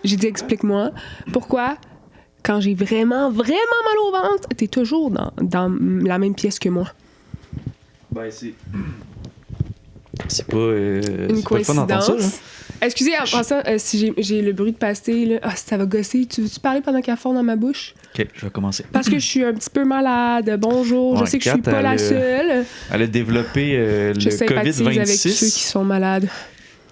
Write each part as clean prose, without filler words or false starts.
J'ai dit, explique-moi pourquoi, quand j'ai vraiment, vraiment mal au ventre, t'es toujours dans la même pièce que moi. Ben, c'est pas... Une c'est pas le fun d'entendre ça, là. coïncidence. Excusez, en passant, si j'ai le bruit de pastilles, là, ça va gosser. Tu veux-tu parler pendant qu'elle fond dans ma bouche? OK, je vais commencer. Parce que je suis un petit peu malade. Bonjour, je Ouais, sais que je suis Kat, pas la seule. Elle a développé Je le sympathise avec ceux qui COVID-26. sont malades.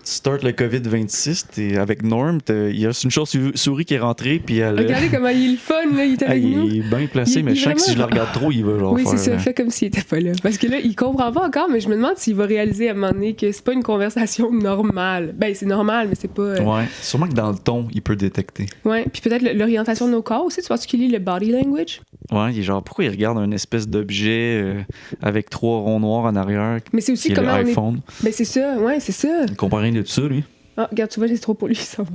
Tu startes le COVID-26, t'es avec Norm, il y a une chauve-souris qui est rentrée, puis elle... Regardez comment il est le fun, là, il est avec nous. il est bien placé, mais je sens que si je le regarde trop, il va genre Oui, c'est faire... ça, fait comme s'il était pas là. Parce que là, il comprend pas encore, mais je me demande s'il va réaliser à un moment donné que c'est pas une conversation normale. Ben, c'est normal, mais c'est pas... Ouais, sûrement que dans le ton, il peut détecter. Ouais, puis peut-être l'orientation de nos corps aussi. Tu penses qu'il lit le body language? Ouais, il est genre, pourquoi il regarde un espèce d'objet avec 3 ronds noirs en arrière, Mais c'est aussi qui est comment on est... l'iPhone? Ben, c'est ça, ouais, c'est ça. Il comprend rien de tout ça, lui. Ah, regarde, tu vois, c'est trop pour lui, ça va.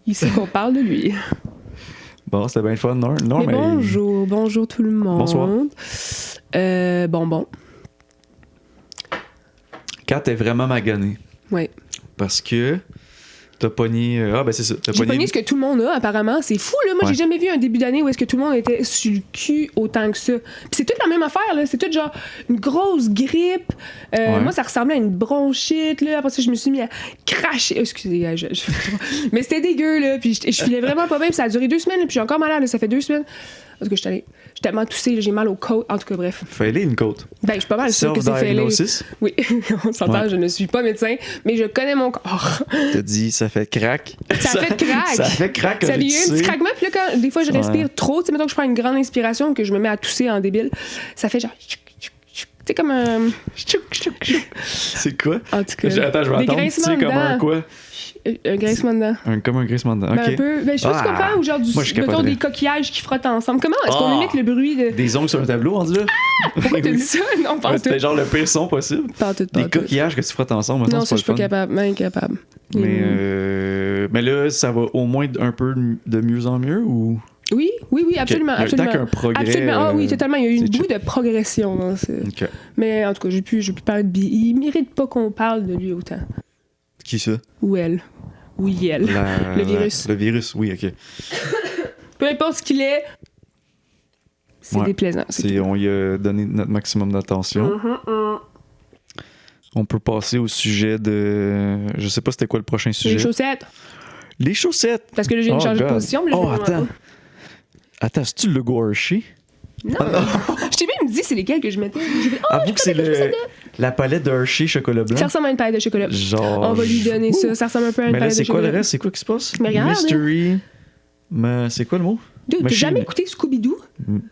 Il sait qu'on parle de lui. Bon, c'était bien le fun, non? Non, Mais bonjour tout le monde. Bonsoir. Bon. Kat est vraiment maganée. Ouais. Parce que t'as pogné... Ah, ben c'est ça. T'as J'ai pogné ce que tout le monde a, apparemment. C'est fou, là. Moi, Ouais. j'ai jamais vu un début d'année où est-ce que tout le monde était sur le cul autant que ça. Puis c'est toute la même affaire, là. C'est tout genre une grosse grippe. Ouais. Moi, ça ressemblait à une bronchite, là. Après ça, je me suis mis à cracher. Excusez, mais c'était dégueu, là. Puis je filais vraiment pas bien. Puis ça a duré 2 semaines, là. Puis je suis encore malade, là. Ça fait 2 semaines. Parce que je suis tellement toussée, là. J'ai mal aux côtes. En tout cas, bref. Fais-les une côte. Ben, je suis pas mal sûre que c'est fait. Self-diagnosis. Oui, on s'entend, Ouais. je ne suis pas médecin, mais je connais mon corps. T'as dit, ça fait crack. Ça fait crack. Ça fait crack. Ça quand lui tu a eu un petit sais. craquement, puis là, quand des fois je respire Ouais. trop, tu sais, mettons que je prends une grande inspiration, que je me mets à tousser en débile, ça fait genre. Tu sais, comme un. C'est quoi? En tout cas. Attends, je vais des attendre. Tu grincements sais, comme un dedans. quoi? Un grincement dedans. Comme un grincement dedans. Ben, OK. un peu. Ben, je sais pas si tu Ah. comprends, ou genre Moi, je mettons, capoterais. des coquillages qui frottent ensemble. Comment est-ce qu'on Ah. imite le bruit de. Des ongles sur un tableau, on dit là? Pourquoi t'as dit ça? Non, pas Ouais, en tout. C'était genre le pire son possible. Pas en tout, pas en Des tout. coquillages que tu frottes ensemble, maintenant, Non, ça, je c'est suis pas pas le fun. capable. Ben, incapable. Mais là, ça va au moins un peu de mieux en mieux ou. Oui, absolument. Ok. absolument. Tant qu'un progrès, Absolument. Ah oui, totalement. Il y a eu une c'est bout chill. de progression. Dans ce... Ok. Mais en tout cas, j'ai plus parler de Billy. Il mérite pas qu'on parle de lui autant. Qui ça? Ou elle. Oui, elle. Le virus. Le virus, oui, ok. Peu importe ce qu'il est, c'est Ouais. déplaisant. On y a donné notre maximum d'attention. On peut passer au sujet de. Je sais pas c'était quoi le prochain sujet. Les chaussettes. Les chaussettes! Parce que là, j'ai Oh, changé de God. position. Mais là, Oh, je vais- attends. Attends, c'est-tu le Logo Hershey? Non. Je t'ai même dit c'est lesquels que je mettais. J'ai fait, oh, Avoue que c'est la palette de Hershey chocolat blanc. ça ressemble à une palette de chocolat. Genre. On va lui donner ça. Ouh. Ça ressemble un peu à une Mais là, palette de c'est quoi chocolat. le reste? C'est quoi qui se passe? Mais regarde. Mystery. Mais c'est quoi le mot? Dude, t'as Machine. jamais écouté Scooby-Doo?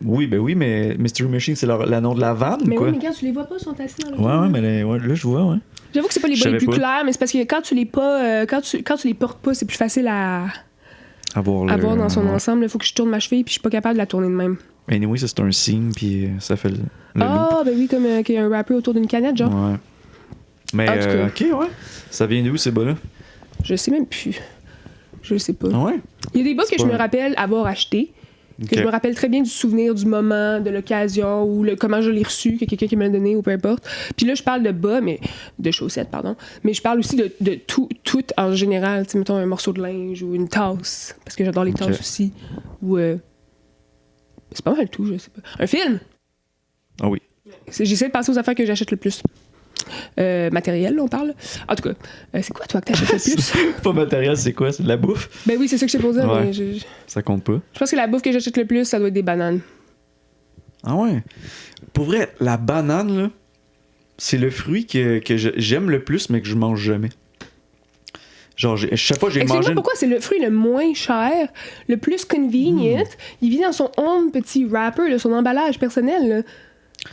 Oui, mais Mystery Machine, c'est le nom de la vanne Mais ou quoi? oui, mais quand tu les vois pas, ils sont assis dans le Ouais, mais là, je vois, ouais. J'avoue que c'est pas les Je bas les savais plus pas. clairs, mais c'est parce que quand tu les pas, quand tu les portes pas, c'est plus facile à avoir dans son ouais. ensemble. Il faut que je tourne ma cheville, puis je suis pas capable de la tourner de même. Anyway, ça c'est un signe, puis ça fait le loop. Ah, ben oui, comme qu'il y a un wrapper autour d'une canette, genre. Ouais. Mais, En tout cas. ok, ouais. Ça vient d'où ces bas-là? Je sais même plus. Je sais pas. Ah ouais? Il y a des bas que C'est je pas- me rappelle avoir acheté, Ok. que je me rappelle très bien du souvenir, du moment, de l'occasion, ou comment je l'ai reçu, que quelqu'un qui me l'a donné, ou peu importe. Puis là, je parle de bas, mais de chaussettes, pardon. Mais je parle aussi de tout en général. Tu sais, mettons un morceau de linge ou une tasse, parce que j'adore les Ok. tasses aussi. Ou. C'est pas mal tout, je sais pas. Un film! Ah oui. J'essaie de penser aux affaires que j'achète le plus. Matériel, là, on parle. En tout cas, c'est quoi, toi, que t'achètes le plus? Pas matériel, c'est quoi? C'est de la bouffe? Ben oui, c'est ça que je sais pas dire, Ouais. mais je Ça compte pas. pense que la bouffe que j'achète le plus, ça doit être des bananes. Ah ouais? Pour vrai, la banane, là, c'est le fruit que j'aime le plus, mais que je mange jamais. Genre, chaque fois que j'ai Excuse-moi, mangé... pourquoi c'est le fruit le moins cher, le plus convenient? Il vient dans son own petit wrapper, là, son emballage personnel. Là.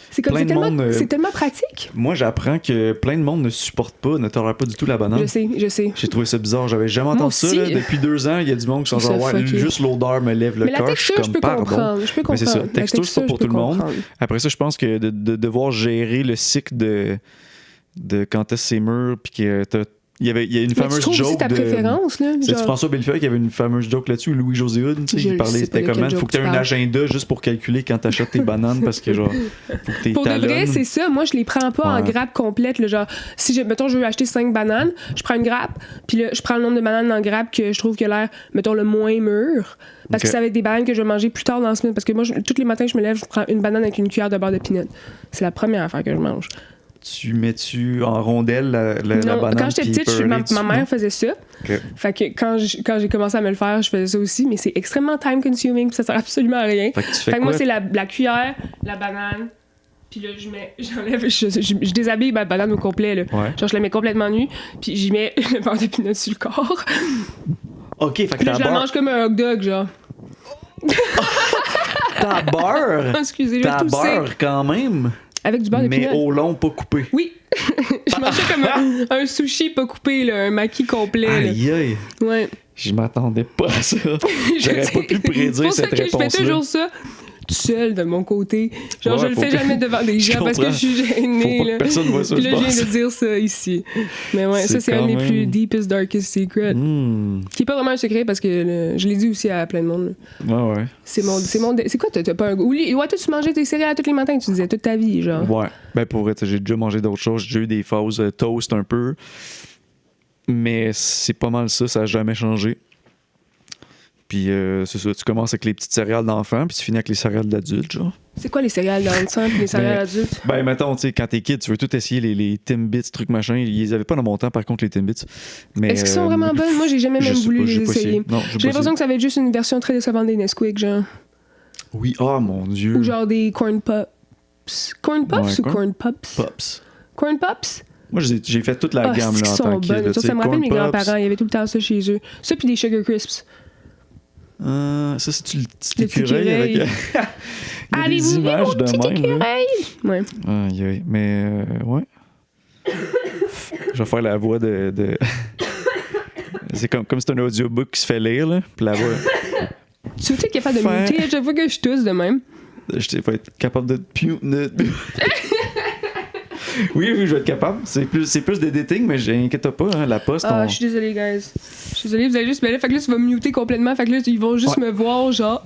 C'est comme Plein c'est de tellement, monde, c'est tellement pratique. Moi, j'apprends que plein de monde ne supporte pas, ne tolère pas du tout la banane. Je sais. J'ai trouvé ça bizarre. J'avais jamais Moi entendu ça. aussi. Là. Depuis 2 ans, il y a du monde qui sont Je genre, trouve ça ouais, fucké. juste l'odeur me lève le Mais la cœur. Je suis texture, je comme, peux pardon. comprendre. Je peux Mais c'est ça. comprendre. La Texture, c'est pas pour je tout peux le monde. comprendre. Après ça, je pense que de devoir gérer le cycle de quand t'as ces murs, puis que Il y a une Mais tu fameuse trouves aussi joke ta préférence, là? C'est genre- François Bellefeuille qui avait une fameuse joke là-dessus, Louis-José Hood, tu sais, Je il le parlait, sais pas c'était de comme, quel man, faut joke que t'aies tu un parles. agenda juste pour calculer quand t'achètes tes bananes parce que, genre, faut que t'es Pour de vrai, talonnes. c'est ça. Moi, je les prends pas en Ouais. grappe complète. Là, genre, si mettons, je veux acheter 5 bananes, je prends une grappe, puis là, je prends le nombre de bananes dans la grappe que je trouve que l'air, mettons, le moins mûr. Parce Ok. que ça va être des bananes que je vais manger plus tard dans la semaine. Parce que moi, tous les matins, je me lève, je prends une banane avec une cuillère de beurre de peanut. C'est la première affaire que je mange. Tu mets-tu en rondelle la Non, banane? quand j'étais puis petite, beurrer ma dessus, mère non? faisait ça. Ok. Fait que quand j'ai commencé à me le faire, je faisais ça aussi, mais c'est extrêmement time consuming, puis ça sert absolument à rien. Fait que tu fais Fait que moi, quoi? c'est la cuillère, la banane, puis là, j'enlève, je déshabille ma banane au complet, là. Ouais. Genre, je la mets complètement nue, puis j'y mets le beurre de peanut sur le corps. Ok, fait que Puis là, t'as je la beurre. mange comme un hot dog, genre. T'as beurre. Excusez, je T'as toussé. beurre quand même. Avec du beurre de Mais peanut. au long, pas coupé. Oui. Je mangeais comme un sushi pas coupé, là, un maquis complet. Là. Aïe, aïe. Ouais. Je m'attendais pas à ça. J'aurais Je pas sais. pu prédire C'est pour ça cette que je fais réponse-là. toujours ça tout seul de mon côté. Genre, Ouais, je le faut fais que- jamais devant des Je gens parce que comprends. je suis gênée. Faut pas que là. personne voit ça, Puis je là, je pense. viens de dire ça ici. Mais ouais, ça, C'est c'est un quand des même- plus deepest, darkest secrets. Qui est pas vraiment un secret parce que je l'ai dit aussi à plein de monde. là. Ouais, ouais. C'est quoi, t'as pas un goût? Ouais, toi, tu mangeais tes céréales tous les matins, tu disais, toute ta vie, genre. Ouais. Ben, pour vrai, tu sais, j'ai déjà mangé d'autres choses. J'ai déjà eu des phases toast un peu. Mais c'est pas mal ça, ça a jamais changé. Puis c'est ça, tu commences avec les petites céréales d'enfant, puis tu finis avec les céréales d'adultes, genre. C'est quoi les céréales d'enfant puis les céréales adultes? Ben, mettons, tu sais, quand t'es kid, tu veux tout essayer les Timbits, trucs machin. Ils les avaient pas dans mon temps, par contre, les Timbits. Mais, Est-ce qu'ils sont vraiment bonnes? Moi, j'ai jamais je même sais voulu pas, j'ai les pas essayer. essayé. Non, j'ai J'ai pas l'impression essayé. que ça va être juste une version très décevante des Nesquik, genre. Oui, oh mon Dieu. Ou genre des corn pops. Corn pops Ouais, ou corn pops? Pops. Corn pops? Moi, j'ai fait toute la Ah, gamme, c'est là, qu'ils en sont tant que kid. bonnes. là, Ça, tu ça sais, me rappelle mes Corn Pops. grands-parents. Il y avait tout le temps ça chez eux. Ça, puis des Sugar Crisps. Ça, c'est-tu le petit Le petit écureuil avec... écureuil. Il y a Allez-vous des images mon de petit même, là. écureuil? Ouais. Aïe, aïe. Mais, ouais. Je vais faire la voix de... C'est comme si c'est un audiobook qui se fait lire, là. Puis la voix... Tu veux être capable de Fin. muter à chaque fois que je tousse de même? Je vais être capable de... Oui, je vais être capable. C'est plus d'editing, mais inquiète pas, hein, la poste, Ah, on... je suis désolée, guys. Je suis désolée, vous allez juste me là. Fait que là, tu vas me muter complètement. Fait que là, ils vont juste me voir, genre.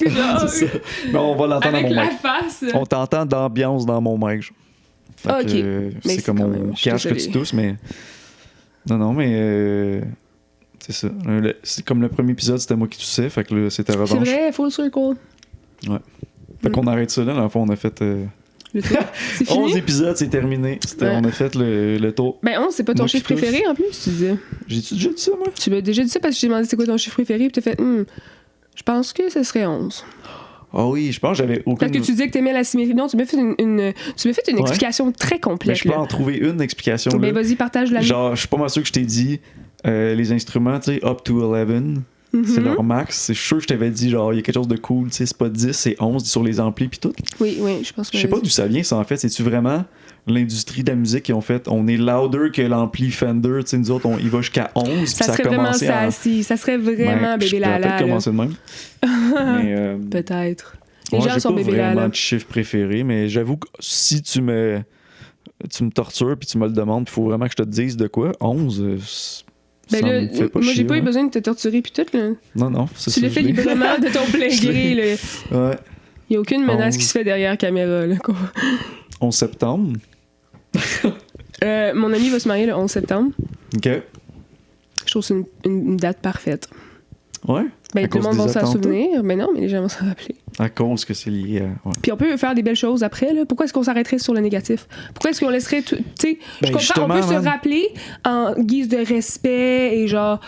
genre C'est ça. Mais on va l'entendre dans avec mon la mic. face. On t'entend d'ambiance dans mon mic. Genre. Fait Ah, que, ok. Mais c'est c'est comme quand on même, je suis cache que tu désolée. tousses, mais... Non, mais... C'est ça. C'est comme le premier épisode, c'était moi qui toussais, fait que là, c'était C'est revanche. vrai, full circle. Fait qu'on arrête ça là, dans le fond, on a fait... Le tour. C'est 11 fini? épisodes, c'est terminé. Ouais. On a fait le tour. Ben, 11, c'est pas ton Moi qui chiffre tousse. préféré en plus, tu disais. J'ai-tu déjà dit ça, moi? Tu m'as déjà dit ça parce que j'ai demandé c'est quoi ton chiffre préféré, puis t'as fait, je pense que ce serait 11. Ah oui, je pense que j'avais aucune... Parce que tu disais que t'aimais la symétrie. Non, tu m'as fait une Ouais. explication très Mais complète. je peux là. en trouver une explication, Ben, là. vas-y, partage la Genre, je suis pas mal sûr que je t'ai dit les instruments, tu sais, up to 11, c'est leur max. C'est sûr que je t'avais dit, genre, il y a quelque chose de cool, tu sais, c'est pas 10, c'est 11 sur les amplis pis tout. Oui, je pense que Je sais pas d'où ça vient, ça, en fait. C'est-tu vraiment l'industrie de la musique qui ont fait, on est louder que l'ampli Fender, tu sais, nous autres, il va jusqu'à 11, puis ça ça a serait vraiment commencé ça, en... si. Ça serait vraiment Ouais, bébé je pourrais Lala. peut-être là. commencer de même. Mais, Peut-être. Les moi, gens j'ai sont pas bébé vraiment Lala. de chiffre préféré, mais j'avoue que si tu me tortures puis tu me le demandes, il faut vraiment que je te dise de quoi. 11, Ben ça là, me fait pas moi, j'ai chier, pas eu ouais. besoin de te torturer puis tout, là. Non, c'est ça. Tu l'as fait je l'ai. librement de ton plein Je gré, l'ai. là. Ouais. Il y a aucune menace 11. qui se fait derrière la caméra, là. quoi. 11 septembre. Mon ami va se marier le 11 septembre. OK. Je trouve que c'est une date parfaite. Ouais. Ben, À tout le cause monde va des s'en attentats? souvenir. Mais non, mais les gens vont s'en rappeler. À cause que c'est lié à... Ouais. Puis on peut faire des belles choses après, là. Pourquoi est-ce qu'on s'arrêterait sur le négatif? Pourquoi est-ce qu'on laisserait tout. Tu sais, je Ben, comprends, on peut justement, se man. rappeler en guise de respect et genre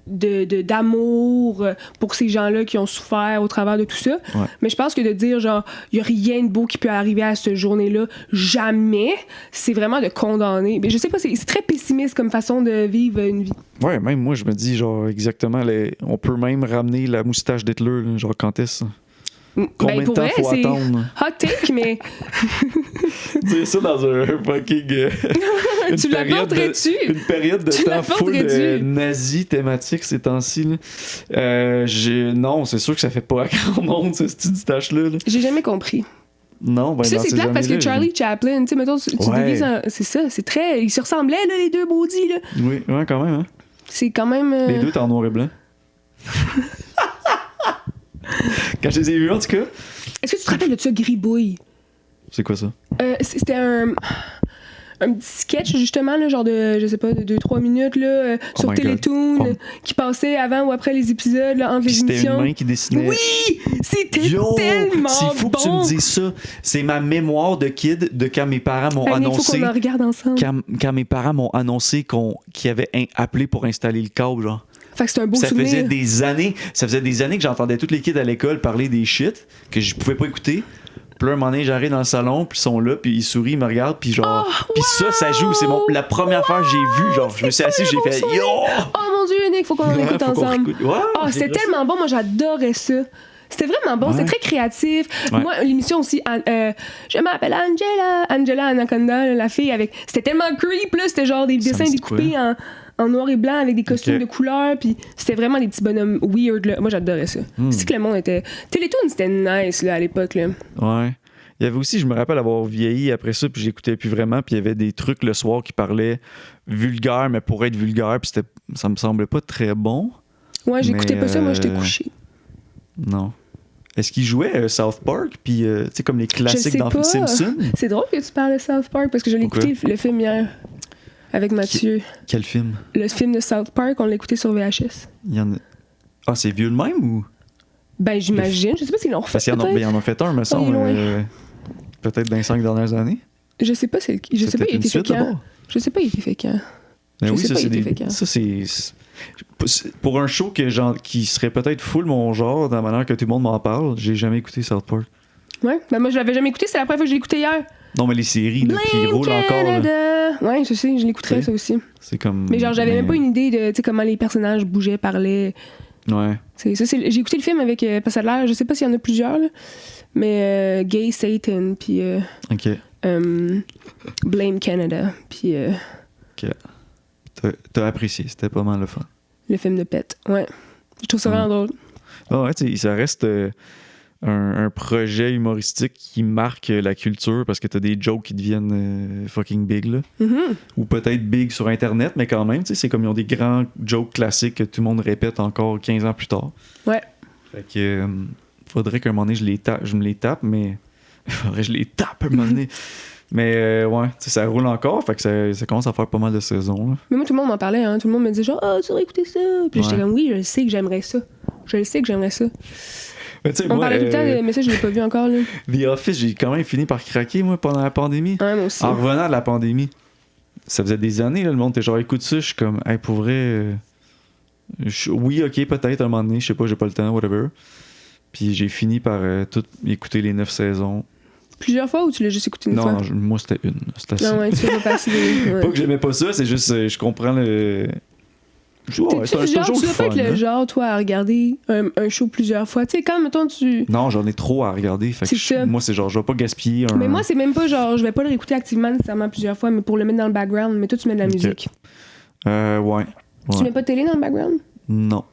d'amour pour ces gens-là qui ont souffert au travers de tout ça. Ouais. Mais je pense que de dire, genre, il n'y a rien de beau qui peut arriver à cette journée-là, jamais, c'est vraiment de condamner. Mais je sais pas, c'est très pessimiste comme façon de vivre une vie. Ouais, même moi, je me dis, genre, exactement, on peut même ramener la moustache d'Hitler, là, genre, quand est-ce? Combien Ben, de pour temps vrai, faut c'est attendre? hot take, mais Dire ça dans un fucking... tu l'apporterais-tu? Une période de Tu temps full de l'apporterais-tu? nazi thématique ces temps-ci. Là. Non, c'est sûr que ça fait pas à grand monde, ce petit moustache-là. Là. J'ai jamais compris. Non, ben Puis ça, dans c'est ces plate parce que années-là, Charlie Chaplin, tu sais, mettons, tu Ouais. déguises en... C'est ça, c'est très... Ils se ressemblaient, là, les deux maudits, là. Oui, ouais, quand même, hein. C'est quand même... Les deux étaient en noir et blanc. Quand je les ai vus, en tout cas. Est-ce que tu te rappelles de ça, Gribouille? C'est quoi ça? C'était un petit sketch, justement, là, genre de, je sais pas, de 2-3 minutes, là, Oh sur my God. Télétoon, Oh. Qui passait avant ou après les épisodes, là, entre Puis les c'était émissions. une main qui dessinait. Oui! C'était Yo! tellement C'est fou bon! que tu me dises ça. C'est ma mémoire de kid de quand mes parents m'ont Annick, faut annoncé. qu'on en regarde ensemble. Quand mes parents m'ont annoncé qu'ils avaient appelé pour installer le câble, genre. Fait que c'est un beau Ça souvenir. faisait des années que j'entendais tous les kids à l'école parler des shit que je pouvais pas écouter. Puis là, un moment donné, j'arrive dans le salon, puis ils sont là, puis ils sourient, ils me regardent, puis genre... puis ça joue. C'est la première fois que j'ai vu, genre, je me suis assis, j'ai fait « Yo! » Oh mon Dieu, Nick, faut qu'on en écoute Faut qu'on ensemble. réécoute. Ouais, Oh, j'ai c'était vu ça. tellement bon, moi j'adorais ça. C'était vraiment bon, Ouais. c'était très créatif. Ouais. Moi, l'émission aussi, je m'appelle Angela Anaconda, là, la fille avec. C'était tellement creep, là, c'était genre des Ça me dessins dit découpés en noir et blanc avec des costumes Ok. de couleur, puis c'était vraiment des petits bonhommes weird, là. Moi j'adorais ça. C'est que le monde était. Télétoon, c'était nice, là, à l'époque, là. Ouais. Il y avait aussi, je me rappelle avoir vieilli après ça, puis j'écoutais plus vraiment, puis il y avait des trucs le soir qui parlaient vulgaire, mais pour être vulgaire, puis ça me semblait pas très bon. Ouais, j'écoutais Mais, pas ça, moi j'étais couché. Non. Est-ce qu'il jouait South Park, puis tu sais, comme les Je classiques sais dans pas. Simpson? C'est drôle que tu parles de South Park parce que je l'ai Pourquoi? écouté le film hier avec Mathieu. Quel film? Le film de South Park, on l'a écouté sur VHS. Il y en a... Ah, c'est vieux de même ou? Ben, j'imagine. Je sais pas s'ils l'ont refait. Parce qu'ils en ont fait un, me semble. loin. Peut-être dans les 5 dernières années. Je sais pas, je sais pas, il a été fait quand. Je sais pas, il a été fait quand. Ben Je oui, sais ça, pas, c'est il était des... fait quand. Ça, c'est... Pour un show qui serait peut-être full mon genre, dans la manière que tout le monde m'en parle, j'ai jamais écouté South Park. Ouais, ben moi je l'avais jamais écouté, c'est la première fois que je l'ai écouté hier. Non, mais les séries là, qui Blame roulent encore, là, Canada. Ouais, je sais, je l'écouterais Tu sais. ça aussi. c'est comme... Mais genre, j'avais même pas une idée de tu sais, comment les personnages bougeaient, parlaient. Ouais. J'ai écouté le film avec. Parce que ça a l'air, je sais pas s'il y en a plusieurs, là, mais Gay Satan, puis OK. Blame Canada, puis OK. T'as apprécié. C'était pas mal le fun. le film de Pet. Ouais. Je trouve ça vraiment drôle. Ah ouais, tu sais, ça reste un projet humoristique qui marque la culture parce que t'as des jokes qui deviennent fucking big, là. Mhm. Ou peut-être big sur Internet, mais quand même, tu sais, c'est comme ils ont des grands jokes classiques que tout le monde répète encore 15 ans plus tard. Ouais. Fait que faudrait qu'un moment donné, je me les tape, mais faudrait que je les tape un moment donné. Mais ouais, tu sais, ça roule encore, fait que ça commence à faire pas mal de saisons, là. Mais moi, tout le monde m'en parlait, hein. Tout le monde me disait genre, ah, tu aurais écouté ça. Puis j'étais Ouais. comme, oui, je sais que j'aimerais ça. Je sais que j'aimerais ça. Mais tu sais, On moi, parlait tout le temps, mais ça, je l'ai pas vu encore, là. The Office, j'ai quand même fini par craquer, moi, pendant la pandémie. Ouais, moi aussi. En revenant de la pandémie. Ça faisait des années, là, le monde était genre, écoute ça, je suis comme, hey, pour vrai, oui, ok, peut-être, à un moment donné, je sais pas, j'ai pas le temps, whatever. Puis j'ai fini par tout écouter les 9 saisons. Plusieurs fois ou tu l'as juste écouté une Non, fois? non, moi, c'était une. C'était assez. Non, ouais, tu l'as pas passé. Ouais. Pas que j'aimais pas ça, c'est juste, je comprends le. Ouais, Tu c'est un jour tu dois fun, pas être le hein. genre, toi, à regarder un show plusieurs fois. Tu sais, quand, mettons, tu. Non, j'en ai trop à regarder. Fait que C'est ça. moi, c'est genre, je vais pas gaspiller un. Mais moi, c'est même pas genre, je vais pas le réécouter activement nécessairement plusieurs fois, mais pour le mettre dans le background. Mais toi, tu mets de la Ok. musique. Ouais. Tu mets pas de télé dans le background? Non.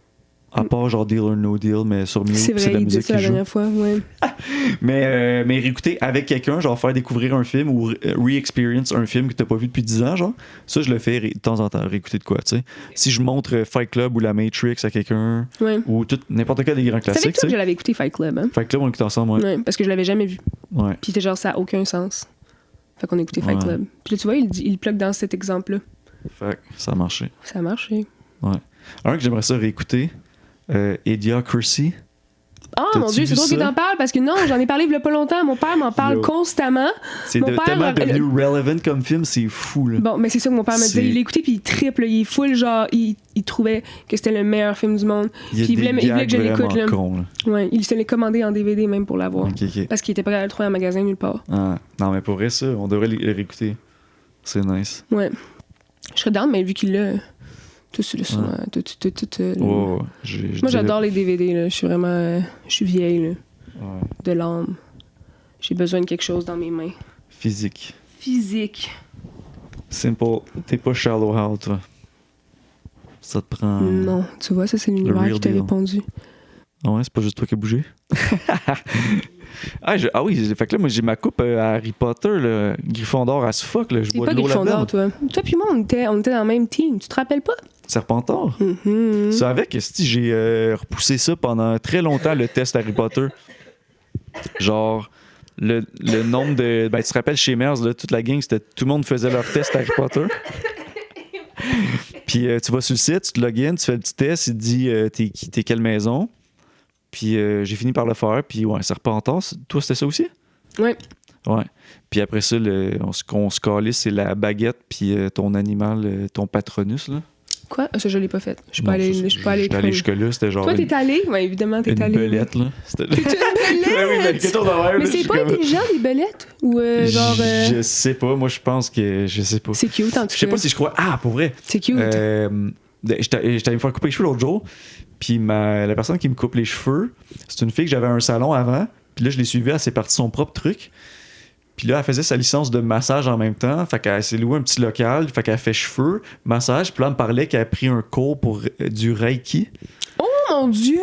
À part genre Deal or No Deal, mais sur Mute, C'est c'est vrai, la il disait musique ça la qui joue. dernière fois, ouais. Mais réécouter avec quelqu'un, genre faire découvrir un film ou re-experience un film que t'as pas vu depuis 10 ans, genre, ça je le fais de temps en temps, réécouter de quoi, tu sais. Si je montre Fight Club ou La Matrix à quelqu'un, Ouais. ou n'importe quel des grands C'est avec classiques, toi tu que je sais. l'avais écouté Fight Club, hein? Fight Club, on écoute ensemble, ouais. Ouais, parce que je l'avais jamais vu. Ouais. Puis c'était genre, ça a aucun sens. Fait qu'on a écouté Fight Ouais. Club. Puis là, tu vois, il plug dans cet exemple-là. Fait que ça a marché. Ça a marché. Ouais. Un que j'aimerais ça réécouter, Idiocracy. Ah, T'as-tu mon Dieu, vu c'est drôle que ça? t'en parles parce que non, j'en ai parlé il y a pas longtemps. Mon père m'en parle Yo. constamment. C'est Mon père, tellement devenu relevant comme film, c'est fou, là. Bon, mais c'est ça que mon père me disait. C'est- Il l'a écouté puis il triple. Il est full, genre, il trouvait que c'était le meilleur film du monde. Il y a Puis il voulait que gags je l'écoute, vraiment là. cons, là. Ouais, il se l'est commandé en DVD même pour l'avoir. Ok, ok. Parce qu'il était pas capable de le trouver en magasin nulle part. Ah, non, mais pour vrai, ça, on devrait le réécouter. C'est nice. Ouais. Je serais down, mais vu qu'il l'a. Tout sur le son. Ouais. Tout, Oh, Moi, j'adore les DVD, là. Je suis vraiment. Je suis vieille, là. Ouais. De l'âme. J'ai besoin de quelque chose dans mes mains. Physique. Physique. Simple. T'es pas shallow how, toi. Ça te prend. Non, tu vois, ça, c'est l'univers real qui t'a deal. répondu. Ah ouais, c'est pas juste toi qui as bougé. Ah oui, fait que là, moi, j'ai ma coupe à Harry Potter, là, Gryffondor as fuck, là, je C'est bois pas de l'eau Gryffondor, là-dedans. toi. Toi puis moi, on était dans le même team. Tu te rappelles pas? Serpentard? Mm-hmm. Tu savais que si j'ai repoussé ça pendant très longtemps, le test Harry Potter. Genre, le nombre de... Ben, tu te rappelles, chez Mers, là, toute la gang, tout le monde faisait leur test Harry Potter. Puis tu vas sur le site, tu te login, tu fais le petit test, il te dit t'es quelle maison. Puis j'ai fini par le faire, puis ouais, Serpentard, toi, c'était ça aussi? Ouais. Ouais. Puis après ça, on se calisse, c'est la baguette, puis ton animal, ton patronus, là. Quoi? Ça, je l'ai pas fait. Je suis Non, pas allée. ça, Je suis pas allée. j'étais allé jusque-là, c'était genre. Toi, t'es allé? Oui, évidemment, t'es une allé. belette, là. C'était T'es une belette? Ouais, oui, mais quelque chose de même, Mais là, c'est je pas suis comme- intelligent, les belettes? Ou genre. Je sais pas, moi je pense que. Je sais pas. C'est cute, en tout cas. Je sais pas si je crois. Ah, pour vrai. C'est cute. J'étais allé me faire couper les cheveux l'autre jour, puis la personne qui me coupe les cheveux, c'est une fille que j'avais à un salon avant, puis là je l'ai suivie, elle s'est partie son propre truc. Puis là, elle faisait sa licence de massage en même temps. Fait qu'elle s'est louée un petit local. Fait qu'elle fait cheveux, massage. Puis là, elle me parlait qu'elle a pris un cours pour du Reiki. Oh mon Dieu!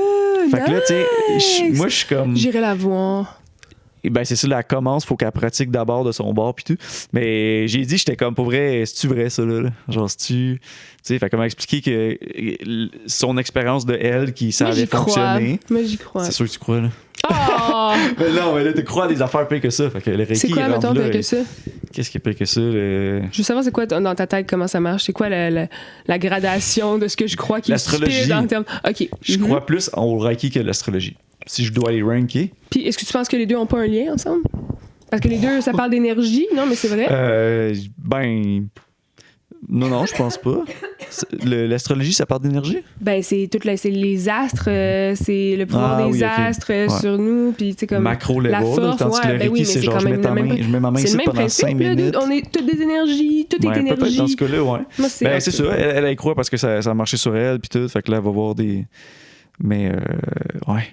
Fait que là, tu sais, moi, je suis comme. J'irai la voir. Et ben, c'est ça, là, elle commence. Faut qu'elle pratique d'abord de son bord. Puis tout. Mais j'ai dit, j'étais comme, pour vrai, c'est-tu vrai, ça, là? Genre, c'est-tu. Tu sais, fait comment expliquer que son expérience de elle, qui ça Moi, avait j'y crois. fonctionné. Moi, j'y crois. C'est sûr que tu crois, là. Oh! Mais non, mais là, tu crois à des affaires pires que ça. Fait que le Reiki, C'est quoi, est rendu mettons, là, pire que ça? Qu'est-ce qui est pire que ça? Je veux savoir, c'est quoi dans ta tête, comment ça marche? C'est quoi la gradation de ce que je crois qui est L'astrologie. stupide en termes. OK. Je Mhm. crois plus au Reiki que l'astrologie. Si je dois les ranker. Puis, est-ce que tu penses que les deux ont pas un lien ensemble? Parce que les deux, ça parle d'énergie, non, mais c'est vrai. Ben. Non, je pense pas. L'astrologie, ça parle d'énergie? Ben, c'est les astres, c'est le pouvoir Ah, des oui, ok. astres Ouais. sur nous, puis tu sais, comme. Macro level, la force, là, tandis que ouais, le ben Reiki, oui, mais c'est c'est genre quand je même mets, le même je mets ma main c'est ici le même pendant principe, 5 là, minutes. dude. On est toutes des énergies, tout est Ouais, peut-être énergie. dans ce cas-là, ouais. Moi, c'est Ben, c'est ça, elle y croit parce que ça a marché sur elle, puis tout. Fait que là, elle va voir des. Mais, ouais.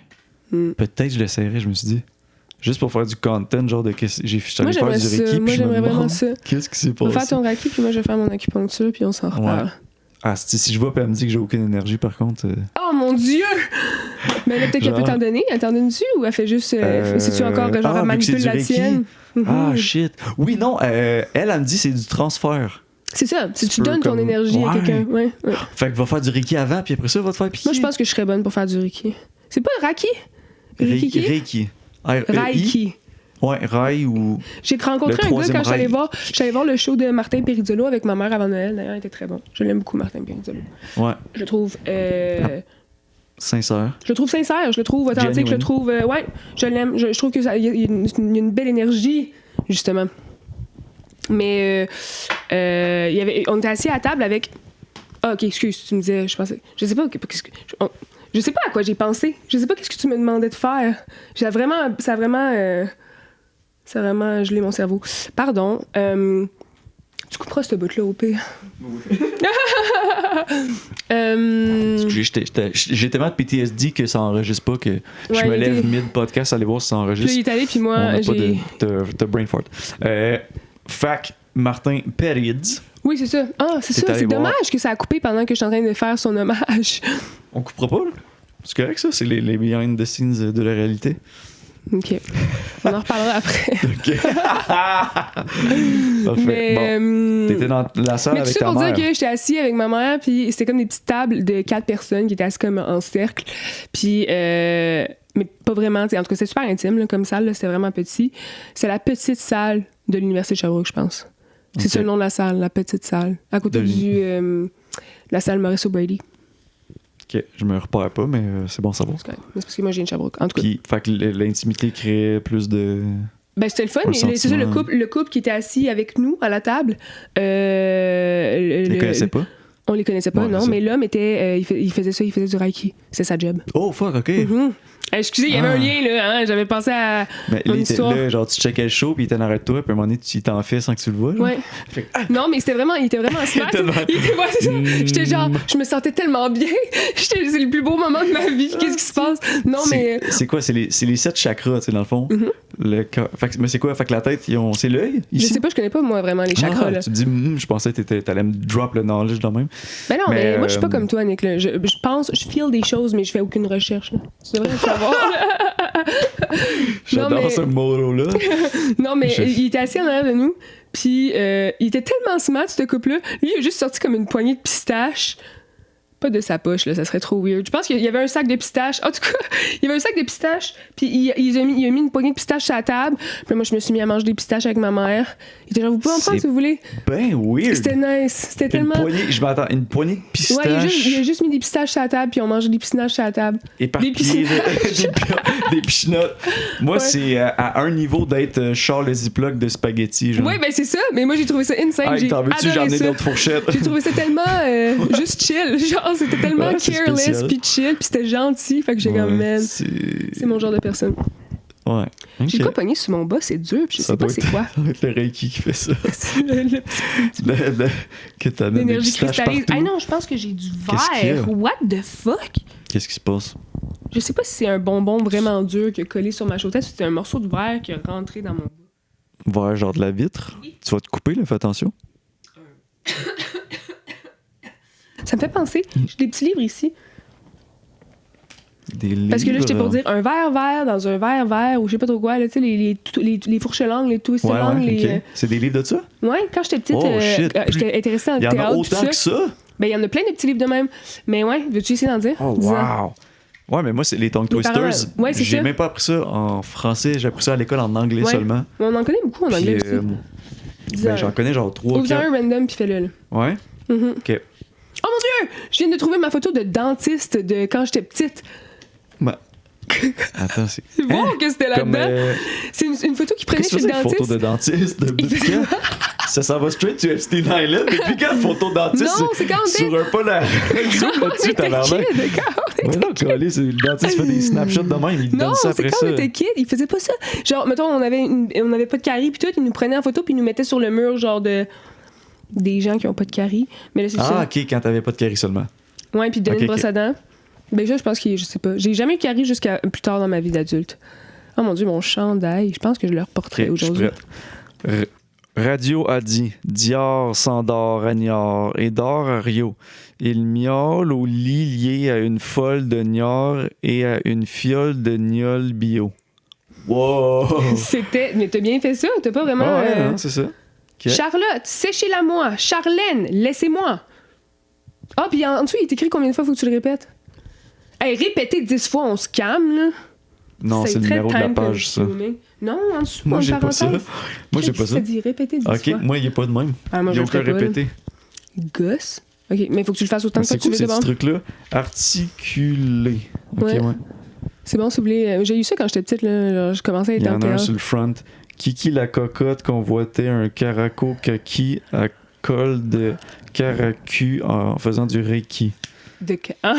Hmm. Peut-être je l'essayerais, je me suis dit. Juste pour faire du content, genre de. J'allais Moi, faire j'aimerais du ça. Reiki, Moi, puis je me j'aimerais vraiment demande ça. qu'est-ce qui s'est On va faire passé. ton Reiki, puis moi, je vais faire mon acupuncture, puis on s'en reparle. Ah, si je vois, puis elle me dit que j'ai aucune énergie, par contre. Oh mon Dieu! Mais là, peut-être qu'elle peut Genre- t'en donner. Elle t'en donne-tu ou elle fait juste. Si tu encore, genre, elle vu que c'est manipule du la Reiki. tienne? Ah, Mhm. shit. Oui, non, elle me dit c'est du transfert. C'est ça. Si Tu tu peux donnes ton comme- énergie à Ouais. quelqu'un. Ouais. Fait que va faire du Reiki avant, puis après ça, va te faire piquer. Moi, je pense que je serais bonne pour faire du Reiki. C'est pas Reiki? Reiki? Reiki. R-E-I. Reiki. Ouais, Rai ou. J'ai rencontré Le un gars troisième quand j'allais Reiki. voir le show de Martin Perizzolo avec ma mère avant Noël. D'ailleurs, il était très bon. Je l'aime beaucoup, Martin Perizzolo. Ouais, Je le trouve. sincère. Je le trouve sincère, je le trouve authentique, je Genuine. le trouve. Ouais, je l'aime. Je trouve qu'il y a une belle énergie, justement. Mais on était assis à table avec. Ah, ok, excuse, tu me disais, je pensais. Je sais pas. Je sais pas à quoi j'ai pensé. Je sais pas qu'est-ce que tu me demandais de faire. Ça a vraiment gelé mon cerveau. Pardon. Tu couperas ce bout-là au pire. J'ai tellement de PTSD que ça enregistre pas, que je Ouais, me il lève était- mid-podcast, aller voir si ça Puis là, enregistre. il est allé, puis On moi, n'a pas j'ai. de brain fart. Fac, Martin Perids. Oui, c'est ça. Ah, c'est T'es ça. allé C'est voir. dommage que ça a coupé pendant que je suis en train de faire son hommage. On coupera pas, là? C'est correct, ça? C'est les behind the scenes de la réalité. OK. On en reparlera après. OK. Parfait. Mais, Bon. T'étais dans la salle mais tout avec ça ta pour mère. dire que j'étais assis avec ma mère, puis c'était comme des petites tables de 4 personnes qui étaient assises comme en cercle. Puis, mais pas vraiment, tu sais, en tout cas, c'était super intime là, comme salle, là, c'était vraiment petit. C'est la petite salle de l'Université de Sherbrooke, je pense. C'est Ok. ça le nom de la salle, la petite salle. À côté De la salle Maurice O'Brady. OK, je me repère pas, mais c'est bon à savoir. C'est correct. Mais c'est parce que moi, j'ai une Sherbrooke. En tout cas. Puis, fait que l'intimité créait plus de... Ben, c'était le fun, Un mais c'est ça, sentiment. le couple qui était assis avec nous à la table. Je les connaissais pas? On les connaissait pas, Ouais, non, c'est ça. mais l'homme était. Il faisait ça, il faisait du Reiki. C'est sa job. Oh, fuck, OK. Mhm. Excusez, il y avait Ah. un lien, là, hein, j'avais pensé à Mais mon là, il était histoire. là, genre, tu checkais le show, puis il était en arrêt de toi, puis à un moment donné, tu t'en fais sans que tu le vois. genre. Ouais. Fait que, ah, Non, mais il était vraiment smart. Tellement. Il était, ouais, c'est ça. J'étais genre, je me sentais tellement bien. C'est le plus beau moment de ma vie. Qu'est-ce qui se passe? Non, mais. c'est quoi? C'est les 7 chakras, tu sais, dans le fond. Mhm. Mais c'est quoi? Fait que la tête, c'est l'œil? Je Ici? sais pas, je connais pas, moi, vraiment, les chakras, Ah, là. tu me dis, je pensais que t'allais me drop le knowledge de même. Ben non, mais moi, je suis pas euh, comme toi, Nick. Là. Je feel des choses, mais je fais aucune recherche. Là. Tu devrais le savoir. J'adore mais- ce mot-là. Non, mais Je- il était assis en arrière de nous, puis il était tellement smart, ce couple-là. Lui, il a juste sorti comme une poignée de pistaches. Pas de sa poche, là, ça serait trop weird. Je pense qu'il y avait un sac de pistaches. En tout cas, il y avait un sac de pistaches, puis il a mis une poignée de pistaches sur la table. Puis là, moi, je me suis mis à manger des pistaches avec ma mère. Il était genre, vous pouvez en prendre C'est si vous voulez. Ben weird. C'était nice. C'était Une tellement. poignée, je m'attends, une poignée de pistaches. Ouais, il a juste mis des pistaches sur la table, puis on mangeait des pistaches sur la table. Éparpillées, des pichenottes. Moi, Ouais. c'est à un niveau d'être Charles le Ziploc de spaghetti. Genre. Ouais, ben c'est ça. Mais moi, j'ai trouvé ça insane. Hey, J'ai t'en veux-tu, j'en adoré ai ça. d'autres fourchettes. J'ai trouvé ça tellement juste chill. Genre, c'était tellement Ouais, c'est careless spécial. puis chill, puis c'était gentil. Fait que j'ai comme, man, c'est mon genre de personne. Ouais. J'ai ok. pas pogné sur mon bas, c'est dur, puis je Ça sais pas doit c'est être- quoi. Ça doit être le Reiki qui fait ça. C'est le Que t'amènes des l'énergie pistaches cristallise. partout. Ah non, je pense que j'ai du Qu'est-ce qu'il y a? verre. What the fuck? Qu'est-ce qui se passe? Je sais pas si c'est un bonbon vraiment dur qui a collé sur ma chaussette ou si c'était un morceau de verre qui a rentré dans mon bas. Vers genre de la vitre? Tu vas te couper, là, fais attention. Ça me fait penser, j'ai des petits livres ici. Des Parce que là, j'étais pour livres. dire un verre vert dans un verre vert ou je sais pas trop quoi, là, tu sais, les fourches-langues, les twists Ouais, langues, ouais, les. ok. C'est des livres de ça? Ouais, quand j'étais petite, Oh, shit. j'étais intéressée en Il y en théâtre. a tout autant ça. que ça? Ben, il y en a plein de petits livres de même. Mais ouais, veux-tu essayer d'en dire? Oh, Dis-en. wow! Ouais, mais moi, c'est les tongue Les twisters. paroles. Ouais, c'est J'ai ça. même pas appris ça en français. J'ai appris ça à l'école en anglais Ouais. seulement. Mais on en connaît beaucoup en anglais Puis, aussi. Dis-en ben, j'en un. connais genre 3 Ouvre-en 4. un random puis fais-le. Là. Ouais? Mhm. OK. Oh mon Dieu! Je viens de trouver ma photo de dentiste de quand j'étais petite. Ben, attends, c'est... C'est bon Hein? que c'était Comme, là-dedans. C'est une photo qu'il prenait qu'est-ce que chez c'est le une photo dentiste. de dentiste? De Il faisait- quand? Ça va straight to Epstein Island. Mais puis quand photo de dentiste? Non, c'est quand on était- sur un Polaroid. Zoom On là-dessus, était tabarnak. kid, d'accord? Ouais, non, calé, c'est le dentiste fait des snapshots de même. Il Non, donne ça c'est après quand ça. on était kid, il faisait pas ça. Genre, mettons, on avait pas de carie puis tout, il nous prenait en photo puis il nous mettait sur le mur, genre des gens qui ont pas de carie. Mais là, c'est Ah, ça. OK, quand t'avais pas de carie seulement. Ouais, puis il donnait Ok, une brosse ok. à dents. Ben, ça, je pense qu'il, je sais pas. J'ai jamais eu de carie jusqu'à plus tard dans ma vie d'adulte. Oh mon Dieu, mon chandail. Je pense que je le reporterai Ok, je suis aujourd'hui. prête. Radio a dit, Dior s'endort à Niort et dort à Rio. Il miaule au lit lié à une folle de Niort et à une fiole de Niol bio. Wow! C'était. Mais t'as bien fait ça, t'as pas vraiment. Ah ouais, hein, c'est ça. Ok. Charlotte, séchez-la moi. Charlène, laissez-moi. Ah, puis en dessous, il est écrit combien de fois faut que tu le répètes? Hey, répéter 10 fois, on se calme, là. Non, c'est le très numéro de la time page, ça. consuming. Non, en dessous, Moi, en j'ai pas ça. parenthèse. Moi, j'ai pas ça. Ça dit répéter 10 Ok, fois. moi, il est pas de même. Ah, moi, Il je n'y a le aucun ferai pas, répété. Gosse. Ok, mais il faut que tu le fasses autant Mais que c'est tu quoi veux ces d'abord. petits trucs-là? Articulé. Ok, Ouais. ouais. C'est bon, si vous voulez. J'ai eu ça quand j'étais petite, là. Genre, je commençais à Il être y en en a un théâtre. sur le front. Kiki la cocotte convoitait un caraco kaki à col de caracu en faisant du reiki. De ca-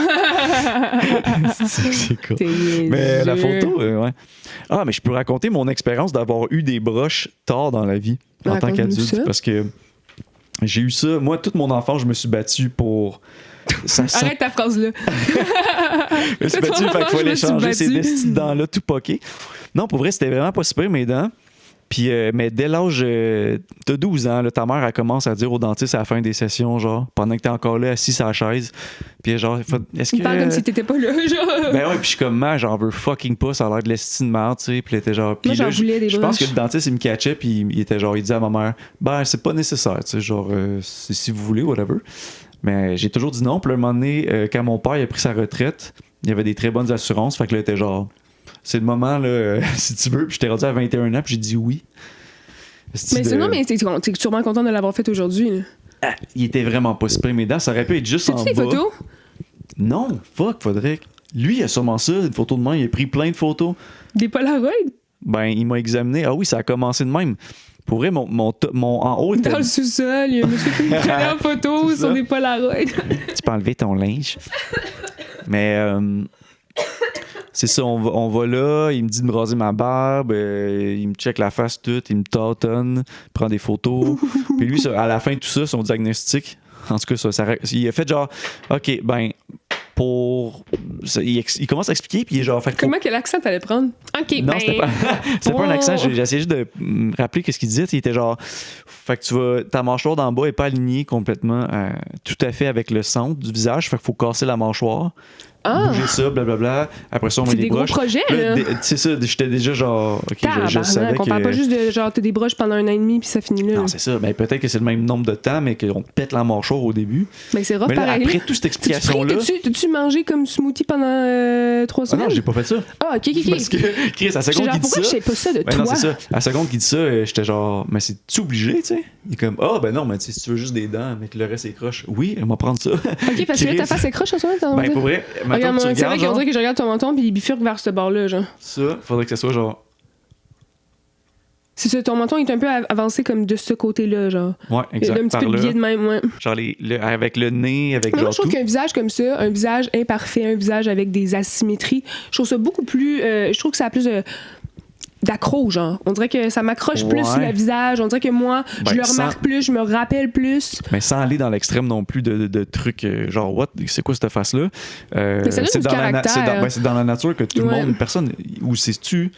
C'est quoi? T'es Mais la niaiseux. photo, ouais. Ah, mais je peux raconter mon expérience d'avoir eu des broches tard dans la vie en tant Raconte-nous qu'adulte. ça. Parce que j'ai eu ça. Moi, toute mon enfance, je me suis battu pour. Ça, Arrête ta phrase-là. Je me suis battu, fait qu'il Je fallait me suis changer ces battue. petites dents-là tout poquées. Non, pour vrai, c'était vraiment pas super mes dents. Puis, mais dès l'âge de 12 ans, là, ta mère, elle commence à dire au dentiste à la fin des sessions, genre, pendant que t'es encore là, assis sur la chaise. Puis, genre, est-ce Il parle comme que. si t'étais pas là, genre. Ben ouais, puis je suis comme, man, j'en veux fucking pas, ça a l'air de l'estime de merde, tu sais. Puis, elle était genre. Puis Moi, j'en là, voulais des je pense que broches. le dentiste, il me catchait, puis il était genre, il disait à ma mère, ben, c'est pas nécessaire, tu sais, genre, c'est si vous voulez, whatever. Mais j'ai toujours dit non. Puis, là, un moment donné, quand mon père il a pris sa retraite, il y avait des très bonnes assurances. Fait que là, il était genre, c'est le moment, là, si tu veux. Puis, j'étais rendu à 21 ans, puis j'ai dit oui. Mais non, mais t'es sûrement content de l'avoir fait aujourd'hui. là. Ah, il était vraiment pas super mes dents. Ça aurait pu être juste en C'est-tu bas. des photos? Non, fuck, faudrait. Lui, il a sûrement ça, une photo de moi. Il a pris plein de photos. Des Polaroids? Ben, il m'a examiné. Ah oui, ça a commencé de même. Pour vrai, mon en haut était. Dans le sous-sol, il y a un monsieur qui me prenait en photo C'est sur ça. des Polaroids. Tu peux enlever ton linge. Mais c'est ça, on va là, il me dit de me raser ma barbe, il me check la face toute, il me tâtonne, prend des photos. Puis lui, à la fin de tout ça, son diagnostic, en tout cas, il a fait genre, OK, ben, il commence à expliquer, puis il est genre, fait que Comment quel accent t'allais prendre? Ok, non, ben... c'était pas, c'était pas un Oh. accent. J'ai essayé juste de me rappeler ce qu'il disait. Il était genre, fait que ta mâchoire d'en bas est pas alignée complètement tout à fait avec le centre du visage. Fait qu'il faut casser la mâchoire. bouger ça, blablabla. Après ça, on met C'est des des gros broches. projets, là. C'est ça, j'étais déjà genre, ok, je savais Tabarnak, on parle pas juste de genre, t'as des broches pendant 1 an et demi, puis ça finit là. Non, c'est ça. Ben, peut-être que c'est le même nombre de temps, mais qu'on te pète la mâchoire au début. Mais c'est rough Mais là, pareil. après toute cette explication-là. T'as-tu mangé comme smoothie pendant 3 Ah semaines? non, j'ai pas fait ça. Ah, ok. Parce que, Chris, à la seconde Genre, qu'il dit pourquoi ça. je sais pas ça de Ouais, toi? non, c'est ça. À la seconde qu'il dit ça, j'étais genre, mais c'est-tu obligé, tu sais? Il est comme, ben non, mais tu sais, si tu veux juste des dents, mais que le reste est croche. Oui, on va prendre ça. Ok, parce que là, ta face est croche en ce moment, Ben, pour vrai, maintenant que tu c'est vrai regardes, qu'on genre, dirait que je regarde ton menton, puis il bifurque vers ce bord-là, genre. ça, faudrait que ça soit genre, C'est ça, ton menton est un peu avancé comme de ce côté-là, genre. ouais, Il y a exact, un petit par peu de là. biais de même, ouais. Genre, avec le nez, avec Moi, genre je trouve tout. qu'un visage comme ça, un visage imparfait, un visage avec des asymétries, je trouve ça beaucoup plus. Je trouve que ça a plus d'accro, genre. On dirait que ça m'accroche plus sur le visage. On dirait que moi, je le remarque plus, je me rappelle plus. Mais sans aller dans l'extrême non plus de trucs genre, what, c'est quoi cette face-là? C'est dans c'est dans la nature que tout le monde, personne, ou c'est-tu.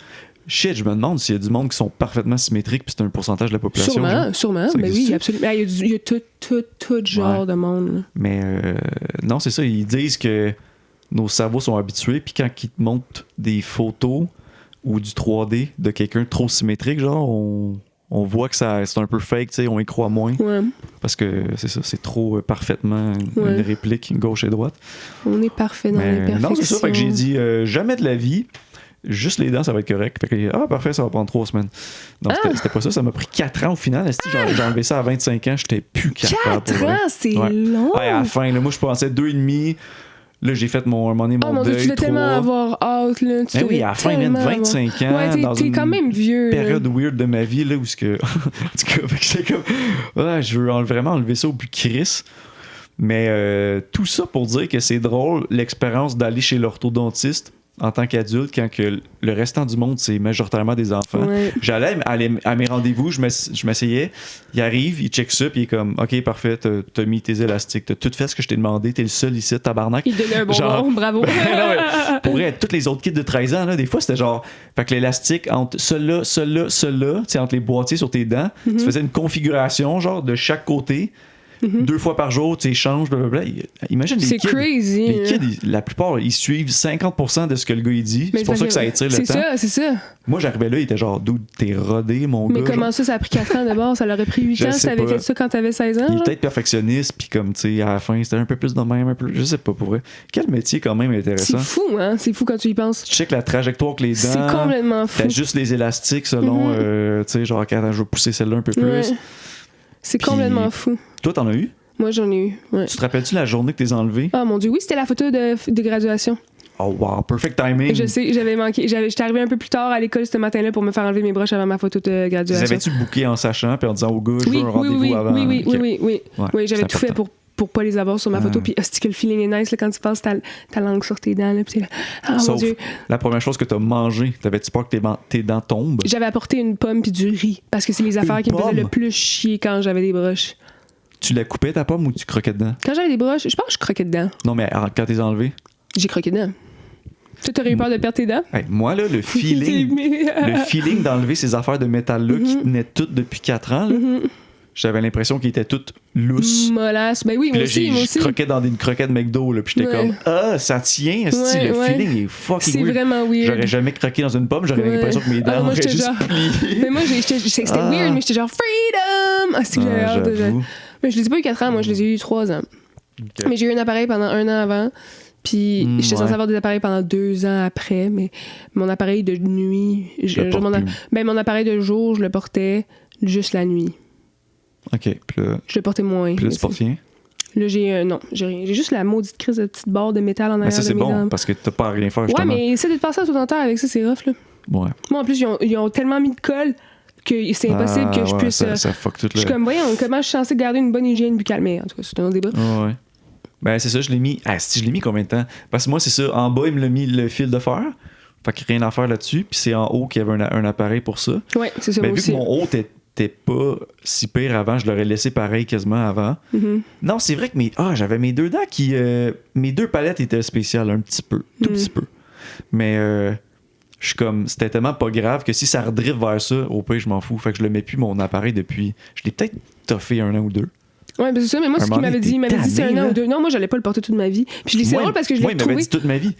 Shit, je me demande s'il y a du monde qui sont parfaitement symétriques puis c'est un pourcentage de la population. Sûrement. Ben oui, absolument. Il y a tout genre de monde. Là. Mais non, c'est ça. Ils disent que nos cerveaux sont habitués puis quand ils te montrent des photos ou du 3D de quelqu'un trop symétrique, genre, on voit que c'est un peu fake, tu sais, on y croit moins. Ouais. Parce que c'est ça, c'est trop parfaitement une réplique gauche et droite. On est parfait dans l'imperfection. Non, c'est ça. Fait que j'ai dit jamais de la vie. Juste les dents, ça va être correct. Fait que, parfait, ça va prendre 3 semaines. Non, c'était pas ça. Ça m'a pris 4 ans au final. J'ai enlevé ça à 25 ans. J'étais plus capable. 4 ans, c'est long. Ouais, à la fin, là, moi, je pensais 2,5. Là, j'ai fait mon deuil. Mon Dieu, tu vas tellement avoir hâte. Là. Ben oui, à la fin, même 25 ans. Ouais, dans t'es une quand même vieux. période weird de ma vie, là, où ce que. En tout cas, j'étais comme. Je veux vraiment enlever ça au plus crisse. Mais tout ça pour dire que c'est drôle, l'expérience d'aller chez l'orthodontiste en tant qu'adulte, quand que le restant du monde, c'est majoritairement des enfants. Ouais. J'allais à mes rendez-vous, je m'essayais, il arrive, il check ça, puis il est comme, OK, parfait, t'as mis tes élastiques, t'as tout fait ce que je t'ai demandé, t'es le seul ici, tabarnak. Il donnait un bonbon, bravo. Non, pour vrai, tous les autres kids de 13 ans, là, des fois, c'était genre, fait que l'élastique, entre celui-là, tu sais, entre les boîtiers sur tes dents, tu faisais une configuration, genre, de chaque côté. 2 fois par jour, tu échanges, blablabla. Imagine les kids. C'est crazy. Les kids, la plupart, ils suivent 50% de ce que le gars il dit. C'est pour ça que ça attire le temps. C'est ça. Moi, j'arrivais là, il était genre, dude, t'es rodé, mon gars. Mais comment ça a pris 4 ans d'abord? Ça l'aurait pris 8 ans si t'avais fait ça quand t'avais 16 ans? Il est peut-être perfectionniste, puis comme, tu sais, à la fin, c'était un peu plus de même, un peu. Je sais pas pour vrai. Quel métier quand même intéressant. C'est fou, hein? C'est fou quand tu y penses. Tu check la trajectoire que les dents. C'est complètement fou. T'as juste les élastiques selon, tu sais, genre, quand je veux pousser celle-là un peu plus. Ouais. C'est complètement fou. Toi, t'en as eu? Moi, j'en ai eu. Ouais. Tu te rappelles-tu la journée que t'es enlevé? Ah, mon Dieu, oui, c'était la photo de graduation. Oh, wow, perfect timing. Je sais, j'avais manqué. J'étais arrivé un peu plus tard à l'école ce matin-là pour me faire enlever mes broches avant ma photo de graduation. Les avais-tu booké en sachant puis en disant au gars, je veux un rendez-vous avant? Oui. Okay. Oui, j'avais tout fait pour pas les avoir sur ma photo. Puis, c'est que le feeling est nice là, quand tu passes ta langue sur tes dents. Là, puis mon Sauf Dieu. la première chose que t'as mangé, t'avais-tu peur que tes dents tombent? J'avais apporté une pomme puis du riz parce que c'est les affaires qui me faisaient le plus chier quand j'avais des broches. Tu la coupais ta pomme ou tu croquais dedans? Quand j'avais des broches, je pense que je croquais dedans. Non, mais quand t'es enlevé? J'ai croqué dedans. Toi, t'aurais eu peur de perdre tes dents? Hey, moi, là, le feeling d'enlever ces affaires de métal-là qui tenaient toutes depuis 4 ans, là, j'avais l'impression qu'ils étaient toutes lousses. Mollasse. Ben oui, moi aussi. Je croquais dans une croquette McDo, là, puis j'étais comme, ça tient, le feeling est fucking weird. C'est vraiment weird. J'aurais jamais croqué dans une pomme, j'aurais l'impression que mes dents auraient juste plié. Mais moi, c'était weird, mais j'étais genre, freedom! Ah, si j'avais hâte de. Mais je les ai pas eu 4 ans, moi, je les ai eu 3 ans. Okay. Mais j'ai eu un appareil pendant 1 an avant. Puis j'étais censée avoir des appareils pendant 2 ans après, mais mon appareil de nuit, mon appareil de jour, je le portais juste la nuit. OK. Puis là, je le portais moins. Puis là, tu portes rien? Là, non, j'ai rien. J'ai juste la maudite crise de petite barre de métal en arrière de mes dents. Ça, c'est bon, parce que t'as pas à rien faire, justement. Ouais, mais essaie de te passer à tout dentaire avec ça, c'est rough, là. Ouais. Moi, en plus, ils ont tellement mis de colle que c'est impossible que je puisse... Ça fuck tout le... Je suis comme, voyons, comment je suis censée garder une bonne hygiène buccale? Mais en tout cas, c'est un autre débat. Ouais. Ben, c'est ça, je l'ai mis... je l'ai mis combien de temps? Parce que moi, c'est ça, en bas, il me l'a mis le fil de fer. Fait qu'il n'y a rien à faire là-dessus. Puis c'est en haut qu'il y avait un appareil pour ça. Ouais, c'est ça, mais moi vu aussi. que mon haut était pas si pire avant, je l'aurais laissé pareil quasiment avant. Non, c'est vrai que j'avais mes 2 dents qui... mes 2 palettes étaient spéciales un petit peu, tout petit peu. Mais je suis comme... C'était tellement pas grave que si ça redrive vers ça, au pire, je m'en fous. Fait que je le mets plus mon appareil depuis... Je l'ai peut-être toffé 1 an ou 2. Ouais, ben c'est ça, mais moi, Un ce qu'il moment m'avait donné, dit, il m'avait dit c'est tanné, un an là. ou 2. Non, moi, j'allais pas le porter toute ma vie. Puis c'est drôle parce que je l'ai Moi, il m'avait trouvé. dit toute ma vie.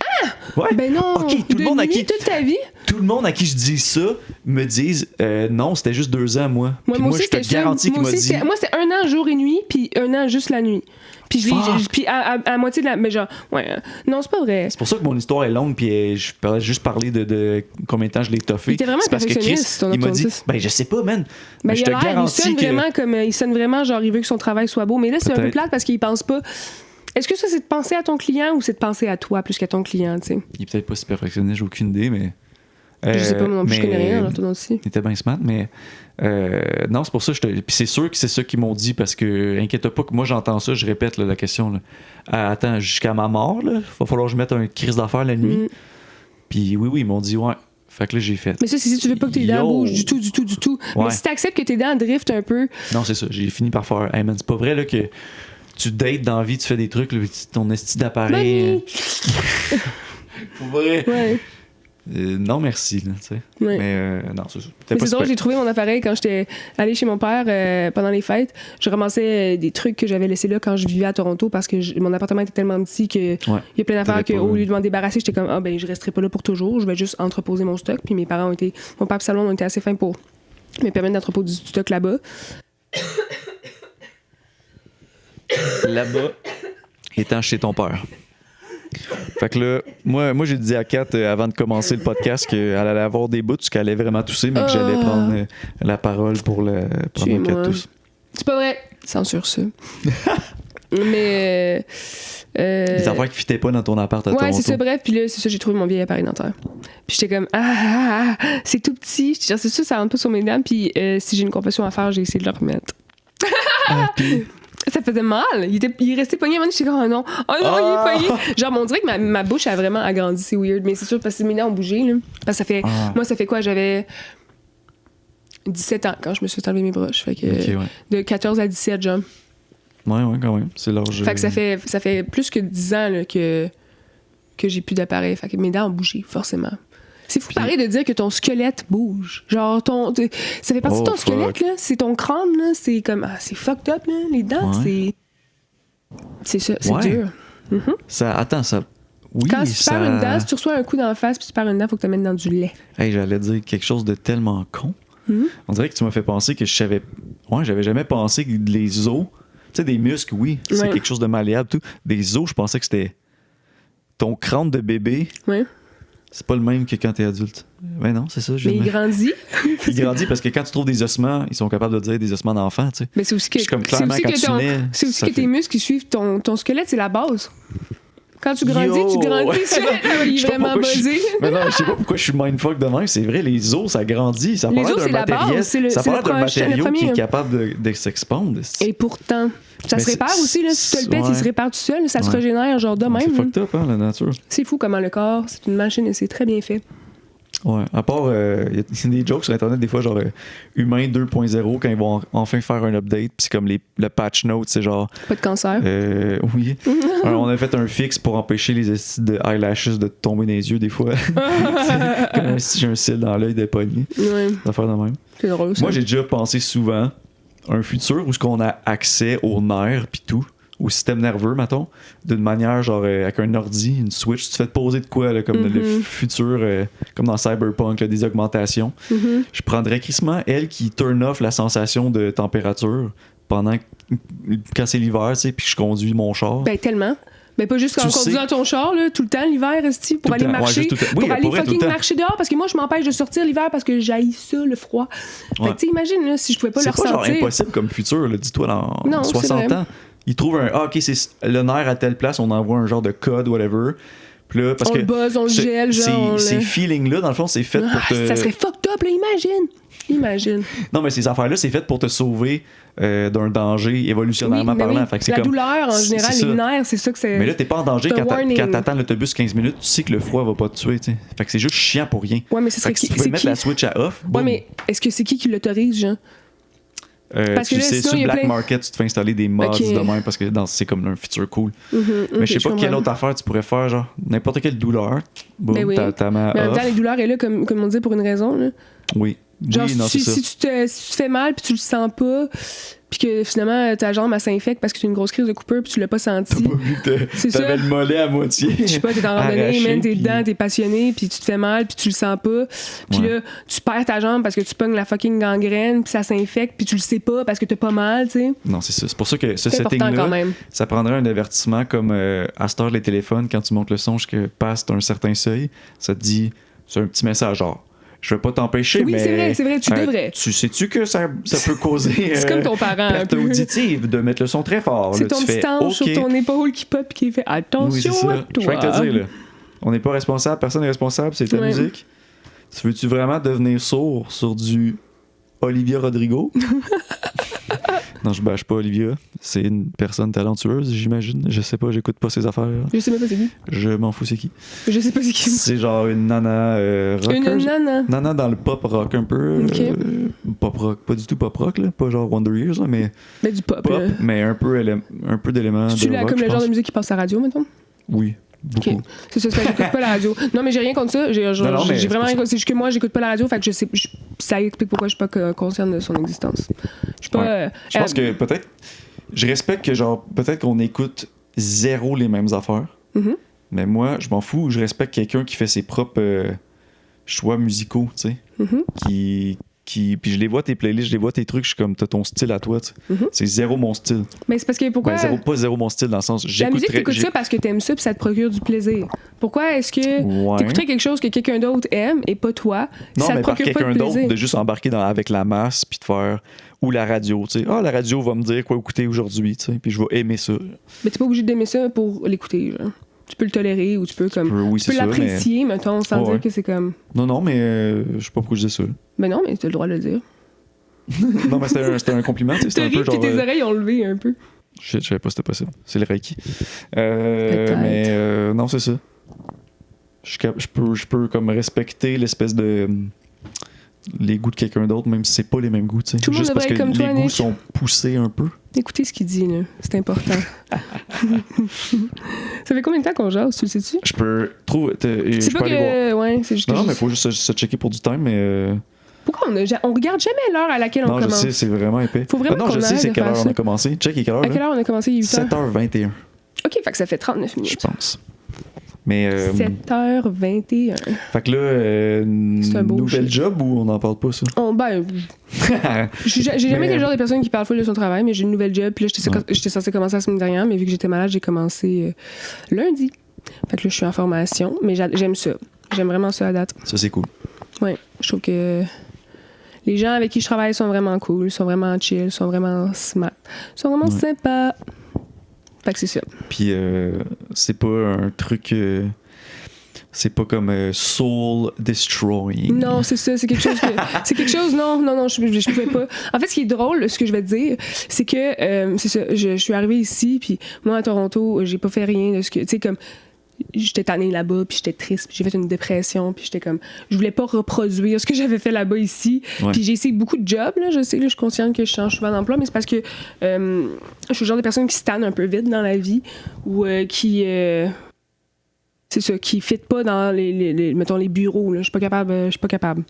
Ouais. Ben non, OK, tout le monde à qui... toute ta vie. Tout le monde à qui je dis ça me disent non, c'était juste 2 ans, moi. Puis moi, je te garantis qu'il m'a dit. Moi, c'était 1 an jour et nuit, puis 1 an juste la nuit. Puis puis à moitié de la. Mais genre, ouais. Non, c'est pas vrai. C'est pour ça que mon histoire est longue, puis je parlais juste parler de combien de temps je l'ai toffé. Il était vraiment c'est parce que Chris, perfectionniste, ton il m'a dit, orthodontiste. ben je sais pas, man. Ben, Mais je te garantis il sonne vraiment comme. Il sonne vraiment genre, il veut que son travail soit beau. Mais là, c'est un peu Peut-être. plate parce qu'il pense pas. Est-ce que ça, c'est de penser à ton client ou c'est de penser à toi plus qu'à ton client, tu sais? Il est peut-être pas si perfectionniste, j'ai aucune idée, mais. Je sais pas, moi non plus, je connais rien en orthodontie. Il était bien smart, mais non, c'est pour ça que Puis c'est sûr que c'est ça qu'ils m'ont dit parce que, inquiète pas, que moi j'entends ça, je répète là, la question. Là. Attends, jusqu'à ma mort, il va falloir que je mette un crise d'affaires la nuit. Puis oui, ils m'ont dit, ouais. Fait que là, j'ai fait. Mais ça, c'est si tu veux pas que tes dents bougent du tout. Ouais. Mais si t'acceptes que tes dents driftent un peu. Non, c'est ça. J'ai fini par faire. Hey man, c'est pas vrai là, que tu dates dans la vie, tu fais des trucs, là, ton esti d'appareil. Pour vrai. Ouais. Non, merci. Là, tu sais. Ouais. Mais non, c'est ça. Mais c'est drôle, j'ai trouvé mon appareil quand j'étais allée chez mon père pendant les fêtes. Je ramassais des trucs que j'avais laissés là quand je vivais à Toronto parce que mon appartement était tellement petit qu'il y a plein d'affaires qu'au lieu de m'en débarrasser, j'étais comme, ben je resterai pas là pour toujours, je vais juste entreposer mon stock. Puis mes parents ont été, mon père et Salon ont été assez fins pour me permettre d'entreposer du stock là-bas. Là-bas, étant chez ton père. Fait que là, moi j'ai dit à Kat avant de commencer le podcast qu'elle allait avoir des bouts, qu'elle allait vraiment tousser, mais que j'allais prendre la parole pour pendant qu'elle tousse. C'est pas vrai. Censure ça. Mais. Les affaires qui fitaient pas dans ton appart à Toronto. Ouais, c'est ça, bref. Puis là, c'est ça, j'ai trouvé mon vieil appareil dentaire. Puis j'étais comme, c'est tout petit. J'étais genre, c'est sûr, ça rentre pas sur mes dents. Puis si j'ai une confession à faire, j'ai essayé de le remettre. Ça faisait mal. Il restait pogné à un moment donné. J'étais comme, il est pogné. Genre, on dirait que ma bouche a vraiment agrandi. C'est weird. Mais c'est sûr, parce que mes dents ont bougé. Là. Parce que ça fait. Moi, ça fait quoi? J'avais 17 ans quand je me suis enlevé mes broches. Fait que de 14 à 17, genre. Ouais, quand même. C'est l'âge. Fait que ça fait plus que 10 ans là, que j'ai plus d'appareil. Fait que mes dents ont bougé, forcément. C'est fou pareil de dire que ton squelette bouge. Genre, ça fait partie de ton squelette, là. C'est ton crâne, là. C'est comme, c'est fucked up, là. Les dents, c'est ça, c'est dur. Mm-hmm. Attends, ça... Oui, quand tu perds une dent, si tu reçois un coup dans la face puis tu perds une dent, faut que tu la mettes dans du lait. Hey, j'allais dire quelque chose de tellement con. Mm-hmm. On dirait que tu m'as fait penser que j'avais jamais pensé que les os... Tu sais, des muscles, oui, c'est quelque chose de malléable, tout. Des os, je pensais que c'était ton crâne de bébé. Oui. C'est pas le même que quand t'es adulte. Mais non, c'est ça. Mais il grandit. Il grandit parce que quand tu trouves des ossements, ils sont capables de dire des ossements d'enfant, tu sais. Mais c'est aussi que, tes muscles qui suivent ton squelette, c'est la base. Quand tu grandis, il est vraiment buzzé. Mais non, je sais pas pourquoi je suis mindfuck de même. C'est vrai, les os, ça grandit. Ça parle d'un matériel. Ça parle d'un matériau qui est capable de s'expandre. Et pourtant, ça se répare aussi, là. Si tu le pètes, il se répare tout seul. Ça se régénère, genre de même. C'est fucked up, hein, la nature. C'est fou comment le corps, c'est une machine et c'est très bien fait. Ouais, à part, il y a des jokes sur Internet, des fois, genre Humain 2.0, quand ils vont enfin faire un update, puis c'est comme le patch note, c'est genre. Pas de cancer. Oui. Alors, on a fait un fixe pour empêcher les de eyelashes de tomber dans les yeux, des fois. C'est comme si j'ai un cil dans l'œil de pogné. Ouais. D'affaire de même. C'est drôle, ça. Moi, j'ai déjà pensé souvent à un futur où on a accès aux nerfs, puis tout. Au système nerveux, mettons, d'une manière genre avec un ordi, une switch, tu te fais te poser de quoi, là, comme le futur, comme dans Cyberpunk, là, des augmentations. Je prendrais crissement elle qui turn off la sensation de température pendant quand c'est l'hiver, tu sais, puis je conduis mon char. Ben tellement. Ben pas juste quand on conduit dans ton char, là, tout le temps l'hiver, esti, pour aller marcher, pour aller fucking marcher dehors, parce que moi je m'empêche de sortir l'hiver parce que j'haïs ça, le froid. Fait que tu imagines, là, si je pouvais pas le ressentir. C'est pas genre impossible comme futur, là, dis-toi, dans 60 ans. Ils trouvent OK, c'est le nerf à telle place, on envoie un genre de code, whatever. Puis là, parce on le buzz, on le gèle, genre. Ces feelings-là, dans le fond, c'est fait pour te. Ça serait fucked up, là, imagine. Non, mais ces affaires-là, c'est fait pour te sauver d'un danger évolutionnairement parlant. Oui. Fait que c'est la comme, douleur, en général, les nerfs, c'est ça que c'est. Mais là, t'es pas en danger quand t'attends l'autobus 15 minutes, tu sais que le froid va pas te tuer, t'sais. Fait que c'est juste chiant pour rien. Ouais, mais c'est fait que si tu peux mettre la switch à off. Ouais, mais est-ce que c'est qui l'autorise, genre? Parce que là, sur le black market, tu te fais installer des mods de même parce que c'est comme un futur cool. Mais je sais pas quelle autre affaire tu pourrais faire, genre n'importe quelle douleur. Boum, t'as ma mais en même temps, les douleurs est là, comme on dit, pour une raison. Là. Oui. Genre, oui, non, si tu te fais mal puis tu le sens pas, puis que finalement ta jambe elle s'infecte parce que tu as une grosse crise de coupure puis tu l'as pas senti. T'as pas vu que t'avais le mollet à moitié. Je sais pas, t'es en randonnée, même t'es dedans, t'es passionné, puis tu te fais mal, puis tu le sens pas. Puis là, tu perds ta jambe parce que tu pognes la fucking gangrène, puis ça s'infecte, puis tu le sais pas parce que t'as pas mal, tu sais. Non, c'est ça. C'est pour ça que ce C'est important setting-là, quand même. ça prendrait un avertissement comme à cette heure les téléphones, quand tu montes le son jusqu'à passe un certain seuil, ça te dit, c'est un petit message genre. Je vais pas t'empêcher, oui, mais... Oui, c'est vrai, tu devrais. Tu sais-tu que ça peut causer... c'est comme ton parent, un peu. auditive de mettre le son très fort. C'est là, ton tu petit fais, ange sur ton épaule qui pop et qui fait « Attention à toi! » Je viens de te dire, là. On n'est pas responsable, personne n'est responsable, c'est ta musique. Tu veux-tu vraiment devenir sourd sur du Olivia Rodrigo? Non, je bâche pas Olivia. C'est une personne talentueuse, j'imagine. Je sais pas, j'écoute pas ses affaires. Je sais même pas c'est qui. Je m'en fous, c'est qui. Je sais pas c'est qui. C'est genre une nana rocker. Une nana. Nana dans le pop rock un peu. Okay. Pop rock, pas du tout pop rock, là. Pas genre Wonder Years, là, mais du pop là. Mais un peu d'éléments de rock. Comme le genre de musique qui passe à la radio, mettons? Oui. Beaucoup. Okay. C'est ça, j'écoute pas la radio. Non, mais j'ai rien contre ça. J'ai vraiment rien contre ça. C'est juste que moi, j'écoute pas la radio, fait que ça explique pourquoi je suis pas consciente de son existence. Je suis pas. Je pense que peut-être. Je respecte que, genre, peut-être qu'on écoute zéro les mêmes affaires. Mm-hmm. Mais moi, je m'en fous. Je respecte quelqu'un qui fait ses propres choix musicaux, tu sais. Mm-hmm. Puis je les vois tes playlists, je les vois tes trucs, je suis comme, t'as ton style à toi, tu sais. Mm-hmm. C'est zéro mon style. Mais c'est parce que pourquoi. Pas zéro mon style dans le sens. La musique, t'écoutes ça parce que t'aimes ça puis ça te procure du plaisir. Pourquoi est-ce que t'écouterais quelque chose que quelqu'un d'autre aime et pas toi? Non, ça mais te procure par pas quelqu'un de plaisir. d'autre, de juste embarquer avec la masse puis de faire. Ou la radio, tu sais. Ah, la radio va me dire quoi écouter aujourd'hui, tu sais. Puis je vais aimer ça. Mais t'es pas obligé d'aimer ça pour l'écouter, genre. Tu peux le tolérer ou tu peux comme. Tu peux l'apprécier, mettons, sans dire que c'est comme. Non, mais je sais pas pourquoi je dis ça. Mais non, mais t'as le droit de le dire. Non, mais c'était un compliment, tu sais. C'était un peu genre. Tes oreilles ont levé un peu. Je savais pas si c'était possible. C'est le Reiki. Mais non, c'est ça. Je peux comme respecter l'espèce de. Les goûts de quelqu'un d'autre, même si c'est pas les mêmes goûts, tu sais. Juste parce que comme toi, les goûts sont poussés un peu. Écoutez ce qu'il dit, là. C'est important. Ça fait combien de temps qu'on jase, tu le sais-tu? Je peux trouver. C'est pas que. Ouais, c'est juste. Non, mais il faut juste se checker pour du time, mais. Pourquoi on regarde jamais l'heure à laquelle on commence? Non, je sais, c'est vraiment épais. Faut vraiment non, je sais, c'est quelle heure on a commencé. Check, quelle heure? À quelle heure on a commencé? 7h21. OK, fait que ça fait 39 minutes. Je pense. Mais 7h21. Fait que là, nouvelle job ou on n'en parle pas, ça? J'ai jamais été le genre de personne qui parle full de son travail, mais j'ai une nouvelle job. Puis là, j'étais censée commencer la semaine dernière, mais vu que j'étais malade, j'ai commencé lundi. Fait que là, je suis en formation, mais j'aime ça. J'aime vraiment ça à date. Ça, c'est cool. Ouais, je trouve que les gens avec qui je travaille sont vraiment cool, sont vraiment chill, sont vraiment smart, sont vraiment sympas. Fait que c'est ça. Puis c'est pas un truc. C'est pas comme soul destroying. Non, c'est ça. C'est quelque chose que. C'est quelque chose. Non, je pouvais pas. En fait, ce qui est drôle, ce que je vais te dire, c'est que c'est ça. Je suis arrivée ici, puis moi à Toronto, j'ai pas fait rien de ce que. Tu sais, comme. J'étais tannée là-bas, puis j'étais triste, puis j'ai fait une dépression, puis j'étais comme... Je voulais pas reproduire ce que j'avais fait là-bas ici. Puis j'ai essayé beaucoup de jobs, là, je sais, là, je suis consciente que je change souvent d'emploi, mais c'est parce que je suis le genre de personne qui se tanne un peu vite dans la vie, ou qui... c'est ça, qui ne fit pas dans mettons, les bureaux, là. Je suis pas capable.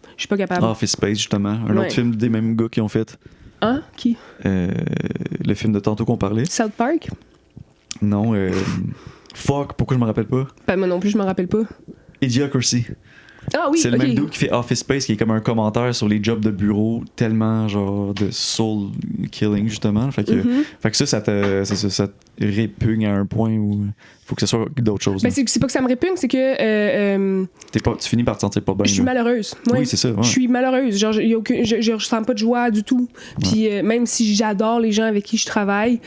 Office Space, justement. Un autre film des mêmes gars qui ont fait. Hein? Qui? Le film de tantôt qu'on parlait. South Park? Non, fuck, pourquoi je me rappelle pas? Ben, moi non plus, je me rappelle pas. Idiocracy. Ah oui, c'est le même dude qui fait Office Space, qui est comme un commentaire sur les jobs de bureau, tellement genre de soul killing, justement. Fait que ça te répugne à un point où faut que ce soit d'autres choses. Ben, c'est pas que ça me répugne, c'est que... tu finis par te sentir pas bien. Je suis malheureuse. Ouais. Oui, c'est ça. Ouais. Je suis malheureuse. Genre, je ressens pas de joie du tout. Puis même si j'adore les gens avec qui je travaille,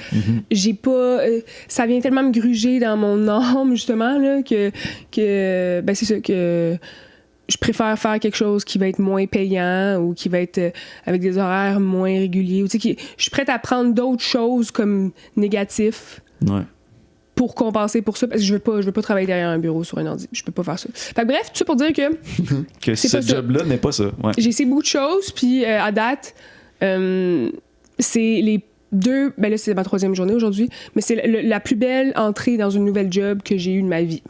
j'ai pas... ça vient tellement me gruger dans mon âme, justement, là, que ben, c'est ça, que... Je préfère faire quelque chose qui va être moins payant ou qui va être avec des horaires moins réguliers. Ou, je suis prête à prendre d'autres choses comme négatifs pour compenser pour ça, parce que je veux pas travailler derrière un bureau sur un ordi. Je peux pas faire ça. Fait que bref, tout ça pour dire que... que ce job-là n'est pas ça. Ouais. J'ai essayé beaucoup de choses, puis à date, c'est les 2... Ben là, c'est ma 3e journée aujourd'hui, mais c'est la plus belle entrée dans une nouvelle job que j'ai eue de ma vie.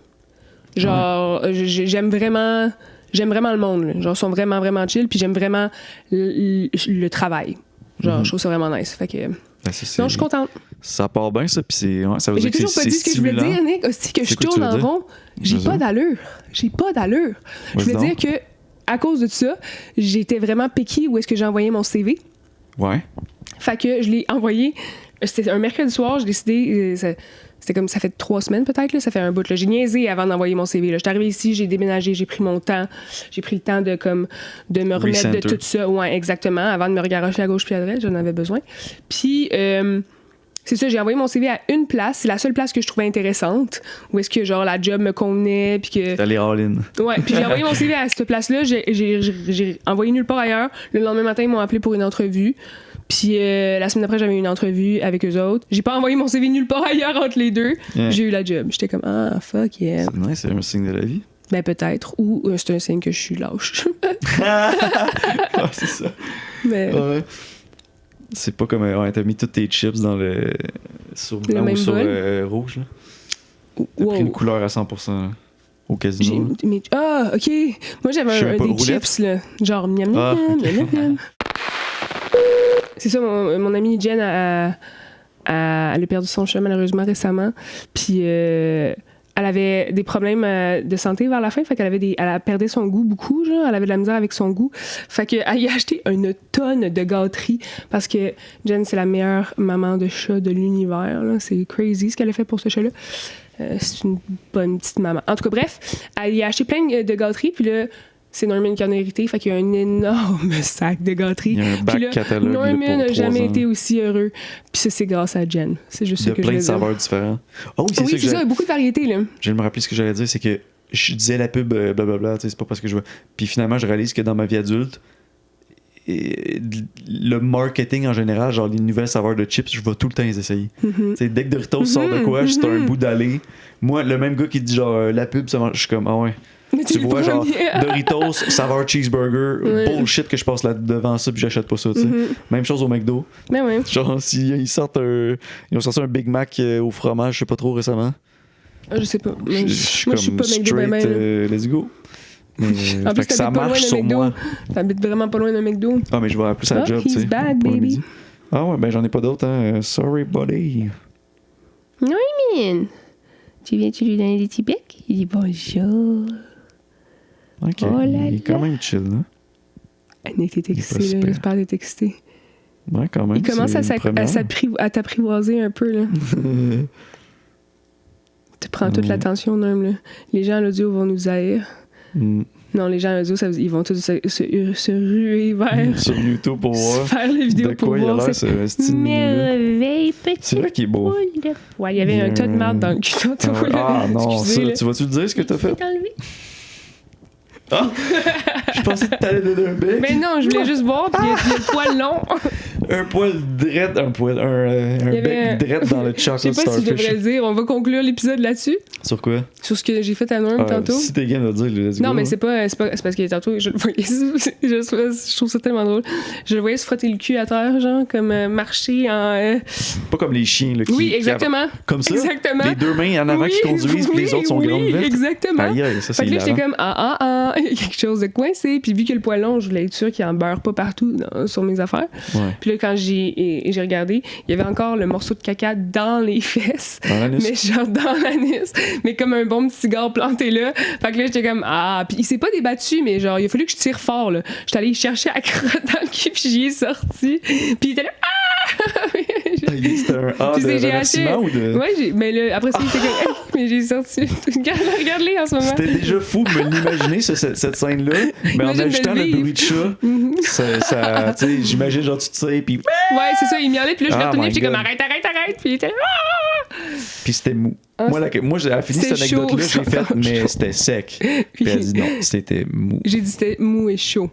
Genre, j'aime vraiment le monde, là. Genre, ils sont vraiment, vraiment chill, puis j'aime vraiment le travail. Genre, je trouve ça vraiment nice. Fait que... Ben, ça, Non, je suis contente. Ça part bien, ça, puis ça veut J'ai dire que toujours pas dit ce que je voulais dire, Nick. Aussi que je tourne en rond. J'ai pas d'allure. Je voulais dire que, à cause de ça, j'étais vraiment picky où est-ce que j'ai envoyé mon CV. Ouais. Fait que je l'ai envoyé. C'était un mercredi soir, j'ai décidé. C'était comme ça fait 3 semaines peut-être, là, ça fait un bout. Là. J'ai niaisé avant d'envoyer mon CV. Là. J'étais arrivée ici, j'ai déménagé, j'ai pris mon temps. J'ai pris le temps de me remettre de tout ça. Ouais, exactement. Avant de me regarrocher à gauche puis à droite, j'en avais besoin. Puis c'est ça, j'ai envoyé mon CV à une place. C'est la seule place que je trouvais intéressante. Où est-ce que genre la job me convenait. Puis que... T'allais all-in. Ouais, puis j'ai envoyé mon CV à cette place-là. J'ai envoyé nulle part ailleurs. Le lendemain matin, ils m'ont appelé pour une entrevue. Puis la semaine après, j'avais une entrevue avec eux autres. J'ai pas envoyé mon CV nulle part ailleurs entre les deux. Yeah. J'ai eu la job. J'étais comme, ah, fuck yeah. C'est nice, c'est un signe de la vie. Ben peut-être. Ou c'est un signe que je suis lâche. Ouais, c'est ça. Mais... Ouais. C'est pas comme, t'as mis toutes tes chips dans sur blanc ou sur rouge, là. T'as pris une couleur à 100%, là, au casino. OK. Moi, j'avais des chips, là. Genre, miam, miam, miam, miam. C'est ça, mon amie Jen elle a perdu son chat malheureusement récemment. Puis elle avait des problèmes de santé vers la fin. Fait qu'elle elle perdait son goût beaucoup. Genre. Elle avait de la misère avec son goût. Fait qu'elle y a acheté une tonne de gâteries parce que Jen, c'est la meilleure maman de chat de l'univers. Là. C'est crazy ce qu'elle a fait pour ce chat-là. C'est une bonne petite maman. En tout cas, bref, elle y a acheté plein de gâteries. Puis là, c'est Norman qui en a hérité, fait qu'il y a un énorme sac de gâteries. Il y a un bac catalogue. Norman n'a jamais été aussi heureux. Puis ça, c'est grâce à Jen. C'est juste ça que je veux dire. De plein de saveurs différents. Oh, oui, c'est ça, il y a beaucoup de variétés, là. Je viens de me rappeler ce que j'allais dire, c'est que je disais la pub, blablabla, c'est pas parce que je vois. Puis finalement, je réalise que dans ma vie adulte, le marketing en général, genre les nouvelles saveurs de chips, je vais tout le temps les essayer. Dès que Doritos sort de quoi, c'est un bout d'aller. Moi, le même gars qui dit genre la pub, ça je suis comme, ah ouais. Tu vois, genre, Doritos, saveur cheeseburger, bullshit que je passe là devant ça puis j'achète pas ça, tu sais. Même chose au McDo. Ben ouais. Genre, s'ils ils ont sorti un Big Mac au fromage, je sais pas trop récemment. Je sais pas. Moi, je suis pas straight, let's go. Mais, en plus, fait que ça marche sur moi. T'habites vraiment pas loin d'un McDo. Ah, mais je vais plus à la job, tu sais. He's bad, baby. Ah ouais, ben j'en ai pas d'autres, hein. Sorry, buddy. Non, man. Tu viens-tu lui donner des petits becs? Il dit bonjour. Ok, il est quand même chill, là. Nick, t'es excité, là. J'espère que t'es excité. Ouais, quand même. Il commence à t'apprivoiser un peu, là. Tu prends toute l'attention, Norm, là. Les gens à l'audio vont nous haïr. Non, les gens à l'audio, ils vont tous se ruer vers... Sur YouTube pour voir. Faire les vidéos pour voir. Merveille, petit. C'est vrai qu'il est beau. Ouais, il y avait un tas de marde dans le cul. Ah non, ça, tu vas-tu le dire ce que t'as fait? Ah! Je pensais que t'allais donner un bec. Mais non, je voulais juste voir, puis il y a le poil long. Un poil drette, un bec drette dans le chocolate starfish. Je sais pas si je devrais le dire. On va conclure l'épisode là-dessus. Sur quoi? Sur ce que j'ai fait à Norm tantôt. Si t'es game de le dire, non, mais c'est parce que tantôt, je le voyais. Je trouve ça tellement drôle. Je le voyais se frotter le cul à terre, genre, comme marcher en. Pas comme les chiens, là. Oui, exactement. Comme ça. Exactement. Les deux mains en avant qui conduisent, puis les autres sont grandes vertes. Exactement. Aïe, ça, c'est là, j'étais comme, il y a quelque chose de coincé. Puis vu que le poil long, je voulais être sûre qu'il en beurre pas partout sur mes affaires. Ouais. Puis là, quand j'ai regardé, il y avait encore le morceau de caca dans les fesses. Dans l'anus. Mais genre dans l'anus. Mais comme un bon petit cigare planté là. Fait que là, j'étais comme, puis il s'est pas débattu, mais genre, il a fallu que je tire fort, là. J'étais allée chercher à crotte dans le cul, puis j'y ai sorti. Puis il était là, C'était un de remerciement ou de... Ouais, mais là, après ça, il était comme, mais j'ai sorti. Regarde-les en ce moment. C'était déjà fou de me l'imaginer, cette scène-là. Mais en ajoutant le bruit de chat, ça tu sais, j'imagine genre tu tires, puis... Ouais, c'est ça, il m'y allait, puis là, je l'ai retenu, j'étais comme, arrête. Puis il était là, Puis c'était mou. Moi, j'ai fini cette anecdote-là, j'ai fait, mais c'était sec. Puis elle dit non, c'était mou. J'ai dit c'était mou et chaud.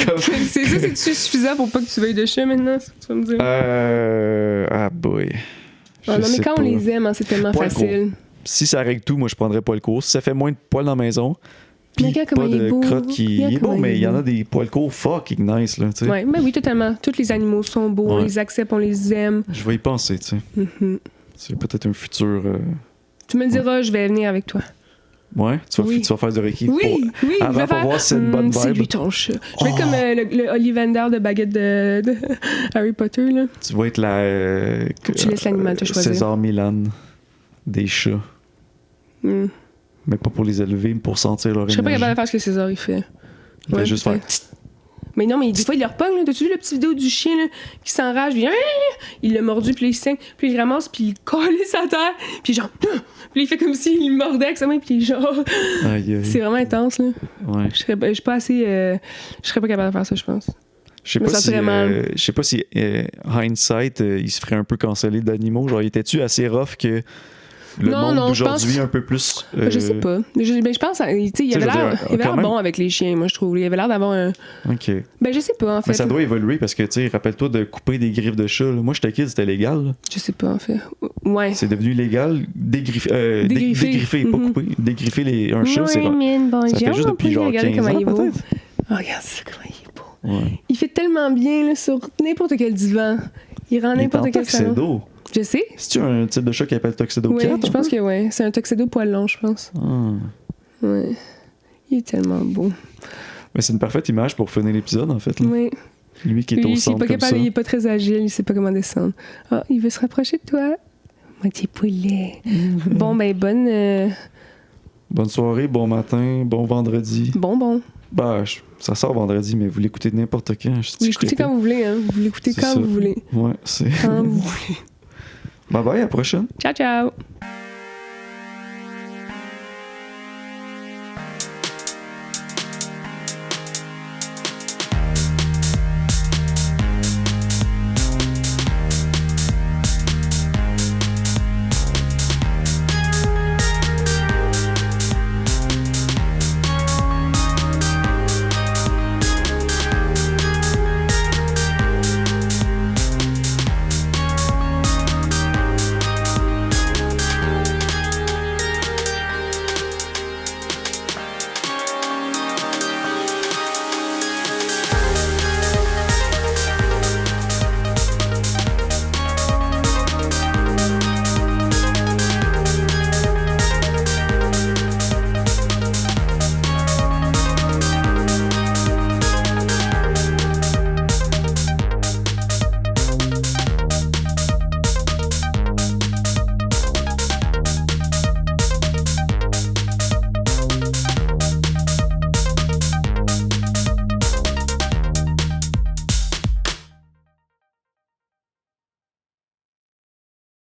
C'est ça, c'est-tu suffisant pour pas que tu veuilles de chat maintenant, c'est ce que tu vas me dire? Ah boy. Non, mais quand on les aime, c'est tellement facile. Si ça règle tout, moi je prendrais pas le court. Si ça fait moins de poils dans la maison, puis pas de crotte qui... Il est beau, mais il y en a des poils courts fucking nice, là, tu sais. Ouais, mais oui, totalement. Tous les animaux sont beaux, on les accepte, on les aime. Je vais y penser, tu sais. C'est peut-être un futur... Tu me diras, je vais venir avec toi. Ouais, tu vas faire du Reiki. Oui, oui. Avant, pour voir si c'est une bonne C'est vibe. lui ton chat. Je vais être comme le Ollivander de baguette de Harry Potter, là. Tu vas être la... Tu laisses l'animal te choisir. César Milan des chats. Mm. Mais pas pour les élever, mais pour sentir leur Je serais pas énergie. capable de faire ce que César il fait. Il fait juste faire... peut-être. Mais non, mais des fois, il le repogne, là. T'as-tu vu la petite vidéo du chien, là, qui s'enrage, puis il l'a mordu, puis il saigne, puis il ramasse, puis il colle sa terre, puis genre, puis il fait comme s'il mordait avec sa main, puis genre. Aïe, aïe. C'est vraiment intense, là. Ouais. Je serais pas assez. Je serais pas capable de faire ça, je pense. Je sais me pas si, sentirais mal. je sais pas si Hindsight, il se ferait un peu canceller d'animaux. Genre, il était-tu assez rough que le Non, monde non, je d'aujourd'hui pense- un peu plus... Je sais pas. Je pense, tu sais, il Tu sais, avait je veux l'air dire, il avait quand l'air même- bon avec les chiens, moi, je trouve. Il avait l'air d'avoir un. OK. Ben, je sais pas, en fait. Mais ça doit évoluer parce que, tu sais, rappelle-toi de couper des griffes de chat. Là. Moi, j'étais kid, c'était légal. Là. Je sais pas, en fait. Ouais. C'est devenu légal. Dégriffer. Dégriffer. Pas Mhm. couper. Dégriffer un chat, c'est... Bonjour. Ça fait juste depuis genre 15 comment il est ans, beau. peut-être. Oh, regarde ça, comment il est beau. Ouais. Il fait tellement bien là, sur n'importe quel divan. Il rend Il est en n'importe quel salon. tuxedo. Je sais. C'est-tu un type de chat qui appelle Tuxedo Oui, Cat? je pense que oui. C'est un tuxedo poil long, je pense. Ah. Ouais. Il est tellement beau. Mais c'est une parfaite image pour finir l'épisode, en fait. Là. Oui. Lui qui est Lui, au il est centre pas comme ça. capable, il est pas très agile, il sait pas comment descendre. Ah, il veut se rapprocher de toi. Mon petit poulet. Bon, ben, Bonne soirée, bon matin, bon vendredi. Bon. Bah, ça sort vendredi, mais vous l'écoutez n'importe quand. Vous l'écoutez quand vous voulez, hein. Vous l'écoutez C'est quand ça. vous voulez. Ouais, c'est... Quand vous voulez. Bye bye, à la prochaine. Ciao, ciao.